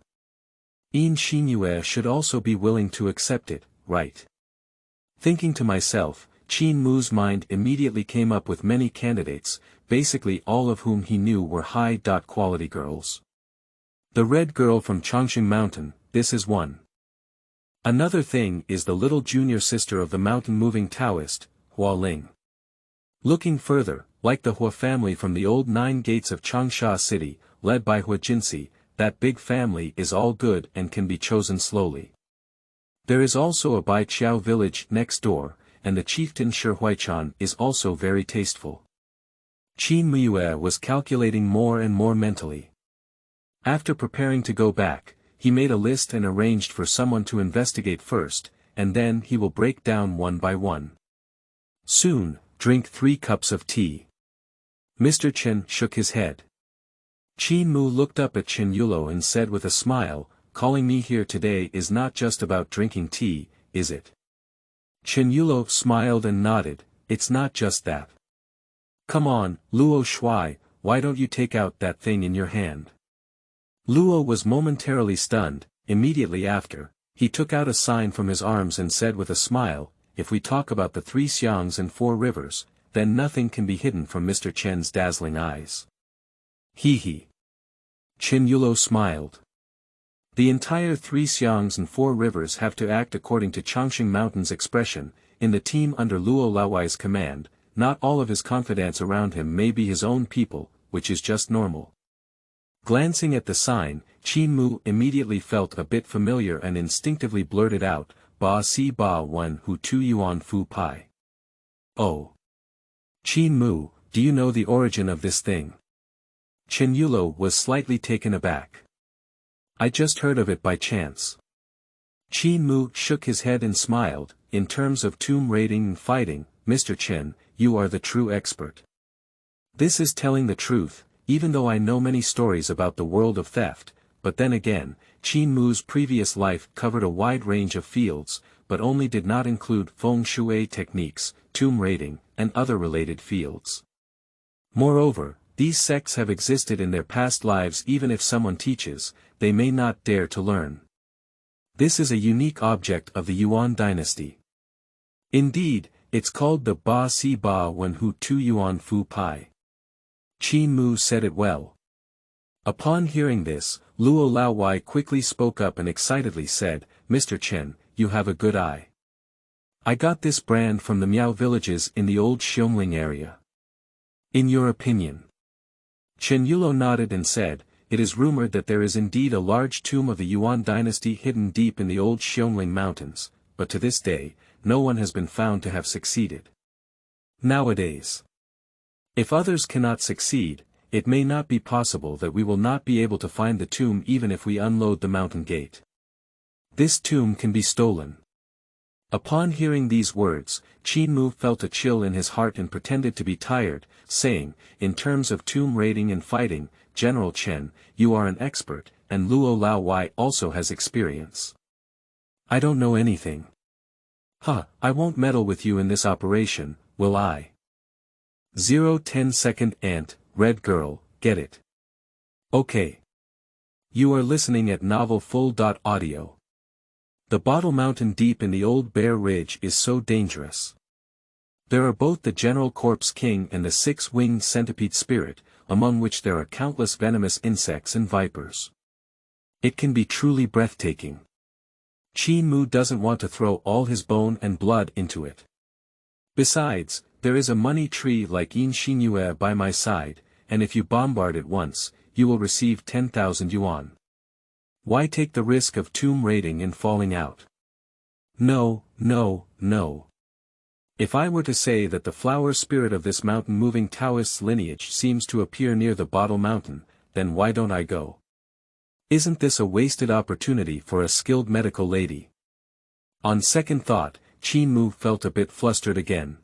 Yin Xinyue should also be willing to accept it, right? Thinking to myself, Qin Mu's mind immediately came up with many candidates, basically all of whom he knew were high-quality girls. The red girl from Chongqing Mountain, this is one. Another thing is the little junior sister of the mountain-moving Taoist, Hua Ling. Looking further, like the Hua family from the old 9 gates of Changsha City, led by Hua Jinxi, that big family is all good and can be chosen slowly. There is also a Baiqiao village next door, and the chieftain Shihuaichan is also very tasteful. Qin Mu was calculating more and more mentally. After preparing to go back, he made a list and arranged for someone to investigate first, and then he will break down one by one. Soon, drink 3 cups of tea. Mr. Chen shook his head. Qin Mu looked up at Chen Yulou and said with a smile, calling me here today is not just about drinking tea, is it? Chen Yulou smiled and nodded, it's not just that. Come on, Luo Shui, why don't you take out that thing in your hand? Luo was momentarily stunned. Immediately after, he took out a sign from his arms and said with a smile, if we talk about the 3 Xiangs and 4 rivers, then nothing can be hidden from Mr. Chen's dazzling eyes. Hee hee. Chen Yulou smiled. The entire 3 Xiangs and 4 rivers have to act according to Changxing Mountain's expression, in the team under Luo Laowai's command. Not all of his confidants around him may be his own people, which is just normal. Glancing at the sign, Qin Mu immediately felt a bit familiar and instinctively blurted out, Ba Si Ba Wen Hu Tu Yuan Fu Pai. Oh. Qin Mu, do you know the origin of this thing? Chen Yulou was slightly taken aback. I just heard of it by chance. Qin Mu shook his head and smiled, in terms of tomb raiding and fighting, Mr. Chen, you are the true expert. This is telling the truth, even though I know many stories about the world of theft, but then again, Qin Mu's previous life covered a wide range of fields, but only did not include feng shui techniques, tomb raiding, and other related fields. Moreover, these sects have existed in their past lives. Even if someone teaches, they may not dare to learn. This is a unique object of the Yuan dynasty. Indeed, it's called the Ba Si Ba Wen Hu Tu Yuan Fu Pai. Qin Mu said it well. Upon hearing this, Luo Laowai quickly spoke up and excitedly said, Mr. Chen, you have a good eye. I got this brand from the Miao villages in the old Xiongling area. In your opinion? Chen Yulou nodded and said, it is rumored that there is indeed a large tomb of the Yuan dynasty hidden deep in the old Xiongling mountains, but to this day, no one has been found to have succeeded. Nowadays, if others cannot succeed, it may not be possible that we will not be able to find the tomb even if we unload the mountain gate. This tomb can be stolen. Upon hearing these words, Qin Mu felt a chill in his heart and pretended to be tired, saying, in terms of tomb raiding and fighting, General Chen, you are an expert, and Luo Laowai also has experience. I don't know anything. I won't meddle with you in this operation, will I? 0-10-second ant, red girl, get it. Okay. You are listening at novelfull.audio. The Bottle Mountain deep in the old Bear Ridge is so dangerous. There are both the General Corpse King and the 6-winged centipede spirit, among which there are countless venomous insects and vipers. It can be truly breathtaking. Qin Mu doesn't want to throw all his bone and blood into it. Besides, there is a money tree like Yin Xinyue by my side, and if you bombard it once, you will receive 10,000 yuan. Why take the risk of tomb raiding and falling out? No, no, no. If I were to say that the flower spirit of this mountain-moving Taoist lineage seems to appear near the Bottle Mountain, then why don't I go? Isn't this a wasted opportunity for a skilled medical lady? On second thought, Qin Mu felt a bit flustered again.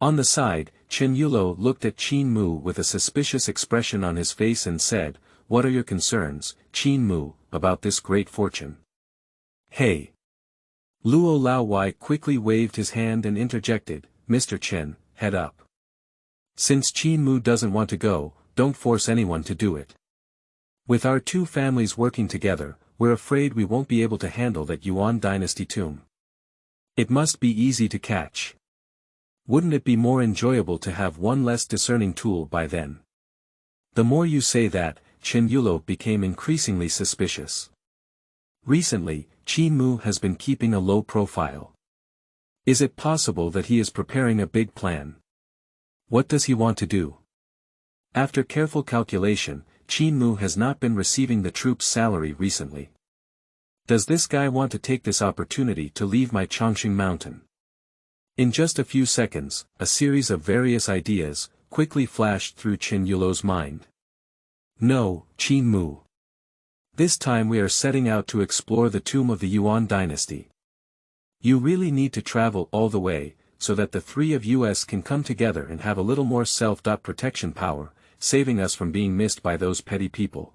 On the side, Chen Yulou looked at Qin Mu with a suspicious expression on his face and said, what are your concerns, Qin Mu, about this great fortune? Hey! Luo Laowai quickly waved his hand and interjected, Mr. Chen, head up. Since Qin Mu doesn't want to go, don't force anyone to do it. With our 2 families working together, we're afraid we won't be able to handle that Yuan dynasty tomb. It must be easy to catch. Wouldn't it be more enjoyable to have one less discerning tool by then? The more you say that, Chen Yulou became increasingly suspicious. Recently, Qin Mu has been keeping a low profile. Is it possible that he is preparing a big plan? What does he want to do? After careful calculation, Qin Mu has not been receiving the troops' salary recently. Does this guy want to take this opportunity to leave my Chongqing mountain? In just a few seconds, a series of various ideas quickly flashed through Chen Yulou's mind. No, Qin Mu. This time we are setting out to explore the tomb of the Yuan dynasty. You really need to travel all the way, so that the three of us can come together and have a little more self-protection power, saving us from being missed by those petty people.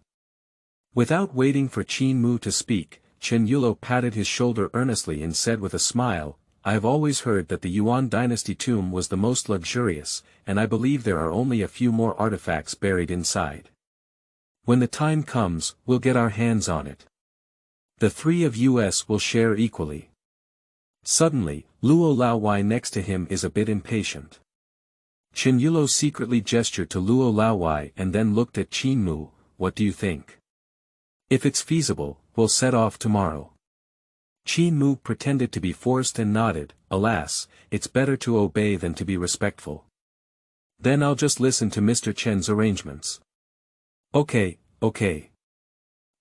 Without waiting for Qin Mu to speak, Chen Yulou patted his shoulder earnestly and said with a smile, I have always heard that the Yuan dynasty tomb was the most luxurious, and I believe there are only a few more artifacts buried inside. When the time comes, we'll get our hands on it. The three of us will share equally. Suddenly, Luo Laowai next to him is a bit impatient. Chen Yulou secretly gestured to Luo Laowai and then looked at Qin Mu. What do you think? If it's feasible, we'll set off tomorrow. Qin Mu pretended to be forced and nodded. Alas, it's better to obey than to be respectful. Then I'll just listen to Mr. Chen's arrangements. Okay.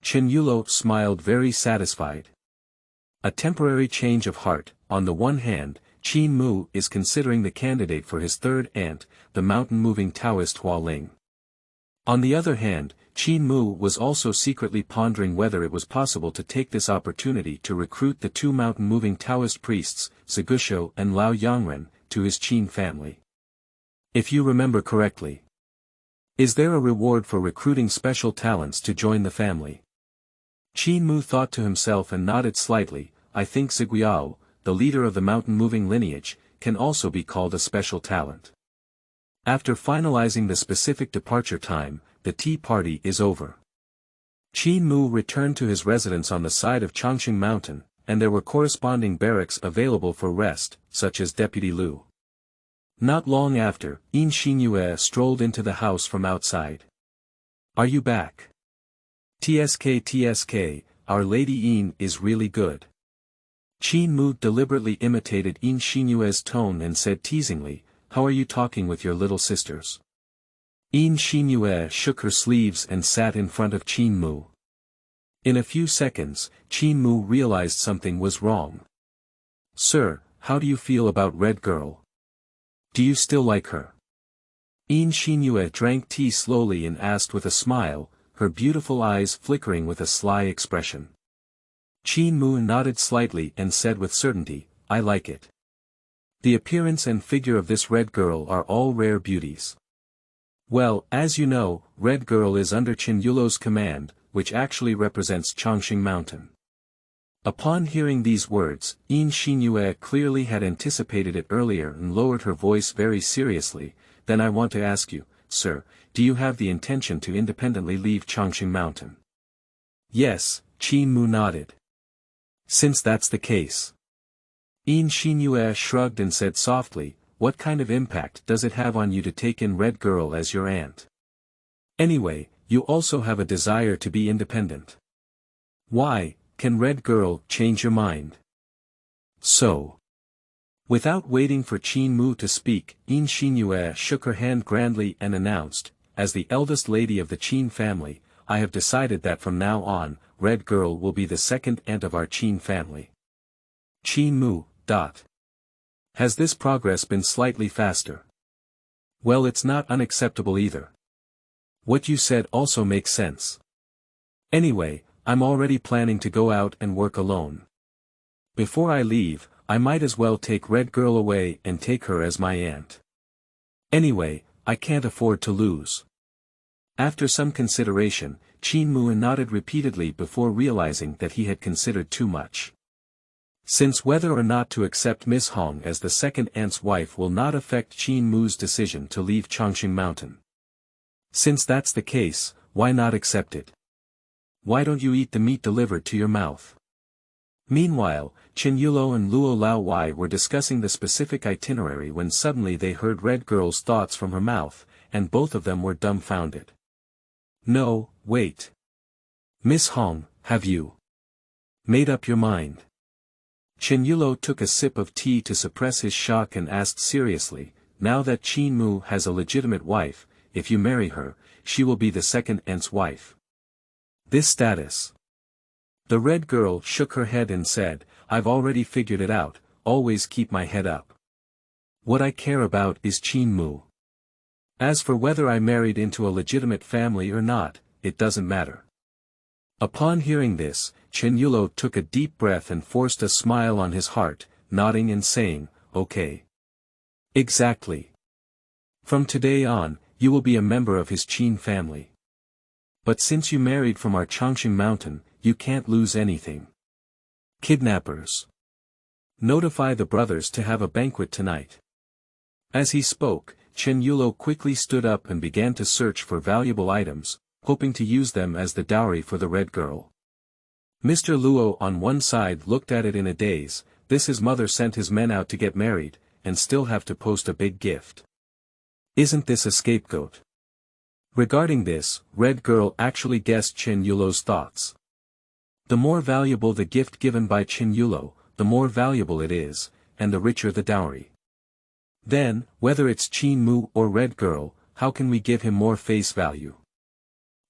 Chen Yulou smiled very satisfied. A temporary change of heart. On the one hand, Qin Mu is considering the candidate for his third aunt, the mountain-moving Taoist Hua Ling. On the other hand, Qin Mu was also secretly pondering whether it was possible to take this opportunity to recruit the two mountain-moving Taoist priests, Zigusho and Lao Yangren, to his Qin family. If you remember correctly. Is there a reward for recruiting special talents to join the family? Qin Mu thought to himself and nodded slightly. I think Ziguiao, the leader of the mountain-moving lineage, can also be called a special talent. After finalizing the specific departure time, the tea party is over. Qin Mu returned to his residence on the side of Chongqing Mountain, and there were corresponding barracks available for rest, such as Deputy Liu. Not long after, Yin Xinyue strolled into the house from outside. Are you back? TSK, Our Lady Yin is really good. Qin Mu deliberately imitated Yin Xinyue's tone and said teasingly, How are you talking with your little sisters? Yin Xinyue shook her sleeves and sat in front of Qin Mu. In a few seconds, Qin Mu realized something was wrong. Sir, how do you feel about Red Girl? Do you still like her? Yin Xinyue drank tea slowly and asked with a smile, her beautiful eyes flickering with a sly expression. Qin Mu nodded slightly and said with certainty, I like it. The appearance and figure of this Red Girl are all rare beauties. Well, as you know, Red Girl is under Chen Yulou's command, which actually represents Chongqing Mountain. Upon hearing these words, Yin Xinyue clearly had anticipated it earlier and lowered her voice very seriously. Then I want to ask you, sir, do you have the intention to independently leave Chongqing Mountain? Yes, Qin Mu nodded. Since that's the case. Yin Xinyue shrugged and said softly, what kind of impact does it have on you to take in Red Girl as your aunt? Anyway, you also have a desire to be independent. Why, can Red Girl change your mind? So. Without waiting for Qin Mu to speak, Yin Xinyue shook her hand grandly and announced, as the eldest lady of the Qin family, I have decided that from now on, Red Girl will be the second aunt of our Qin family. Qin Mu. Has this progress been slightly faster? Well, it's not unacceptable either. What you said also makes sense. Anyway, I'm already planning to go out and work alone. Before I leave, I might as well take Red Girl away and take her as my aunt. Anyway, I can't afford to lose. After some consideration, Qin Mu nodded repeatedly before realizing that he had considered too much. Since whether or not to accept Miss Hong as the second aunt's wife will not affect Qin Mu's decision to leave Chongqing Mountain. Since that's the case, why not accept it? Why don't you eat the meat delivered to your mouth? Meanwhile, Chen Yulou and Luo Laowai were discussing the specific itinerary when suddenly they heard Red Girl's thoughts from her mouth, and both of them were dumbfounded. No, wait. Miss Hong, have you made up your mind? Chen Yulou took a sip of tea to suppress his shock and asked seriously, now that Qin Mu has a legitimate wife, if you marry her, she will be the second aunt's wife. This status. The red girl shook her head and said, I've already figured it out, always keep my head up. What I care about is Qin Mu. As for whether I married into a legitimate family or not, it doesn't matter. Upon hearing this, Chen Yulou took a deep breath and forced a smile on his heart, nodding and saying, okay. Exactly. From today on, you will be a member of his Qin family. But since you married from our Changqing mountain, you can't lose anything. Kidnappers. Notify the brothers to have a banquet tonight. As he spoke, Chen Yulou quickly stood up and began to search for valuable items, hoping to use them as the dowry for the red girl. Mr. Luo on one side looked at it in a daze. This his mother sent his men out to get married, and still have to post a big gift. Isn't this a scapegoat? Regarding this, red girl actually guessed Chen Yulou's thoughts. The more valuable the gift given by Chen Yulou, the more valuable it is, and the richer the dowry. Then, whether it's Qin Mu or red girl, how can we give him more face value?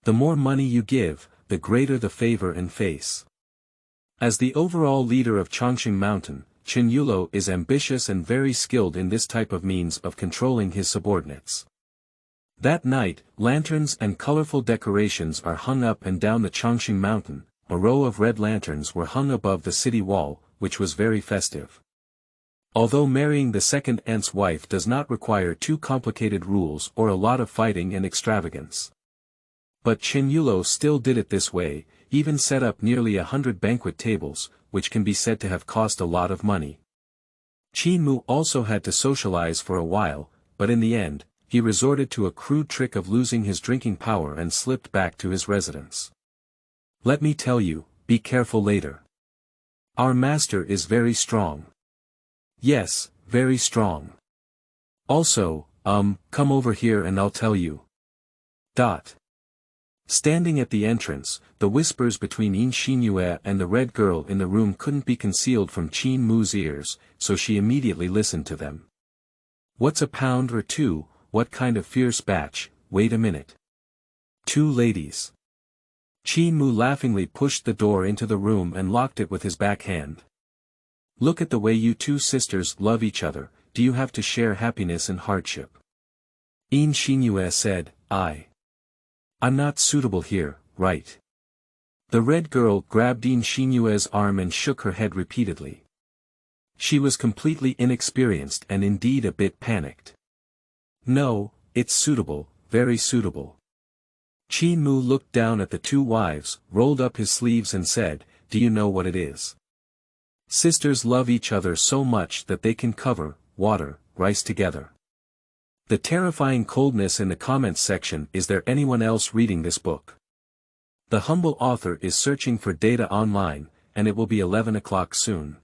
The more money you give, the greater the favor and face. As the overall leader of Changqing Mountain, Chen Yulou is ambitious and very skilled in this type of means of controlling his subordinates. That night, lanterns and colorful decorations are hung up and down the Changqing Mountain. A row of red lanterns were hung above the city wall, which was very festive. Although marrying the second aunt's wife does not require too complicated rules or a lot of fighting and extravagance. But Chen Yulou still did it this way, even set up nearly 100 banquet tables, which can be said to have cost a lot of money. Qin Mu also had to socialize for a while, but in the end, he resorted to a crude trick of losing his drinking power and slipped back to his residence. Let me tell you, be careful later. Our master is very strong. Yes, very strong. Also, come over here and I'll tell you. Standing at the entrance, the whispers between Yin Xinyue and the red girl in the room couldn't be concealed from Qin Mu's ears, so she immediately listened to them. What's a pound or two, what kind of fierce batch, wait a minute. Two ladies. Qin Mu laughingly pushed the door into the room and locked it with his backhand. Look at the way you two sisters love each other, do you have to share happiness and hardship? Yin Xinyue said, I'm not suitable here, right? The red girl grabbed Yin Xinyue's arm and shook her head repeatedly. She was completely inexperienced and indeed a bit panicked. No, it's suitable, very suitable. Qin Mu looked down at the two wives, rolled up his sleeves and said, do you know what it is? Sisters love each other so much that they can cover, water, rice together. The terrifying coldness in the comments section. Is there anyone else reading this book? The humble author is searching for data online, and it will be 11 o'clock soon.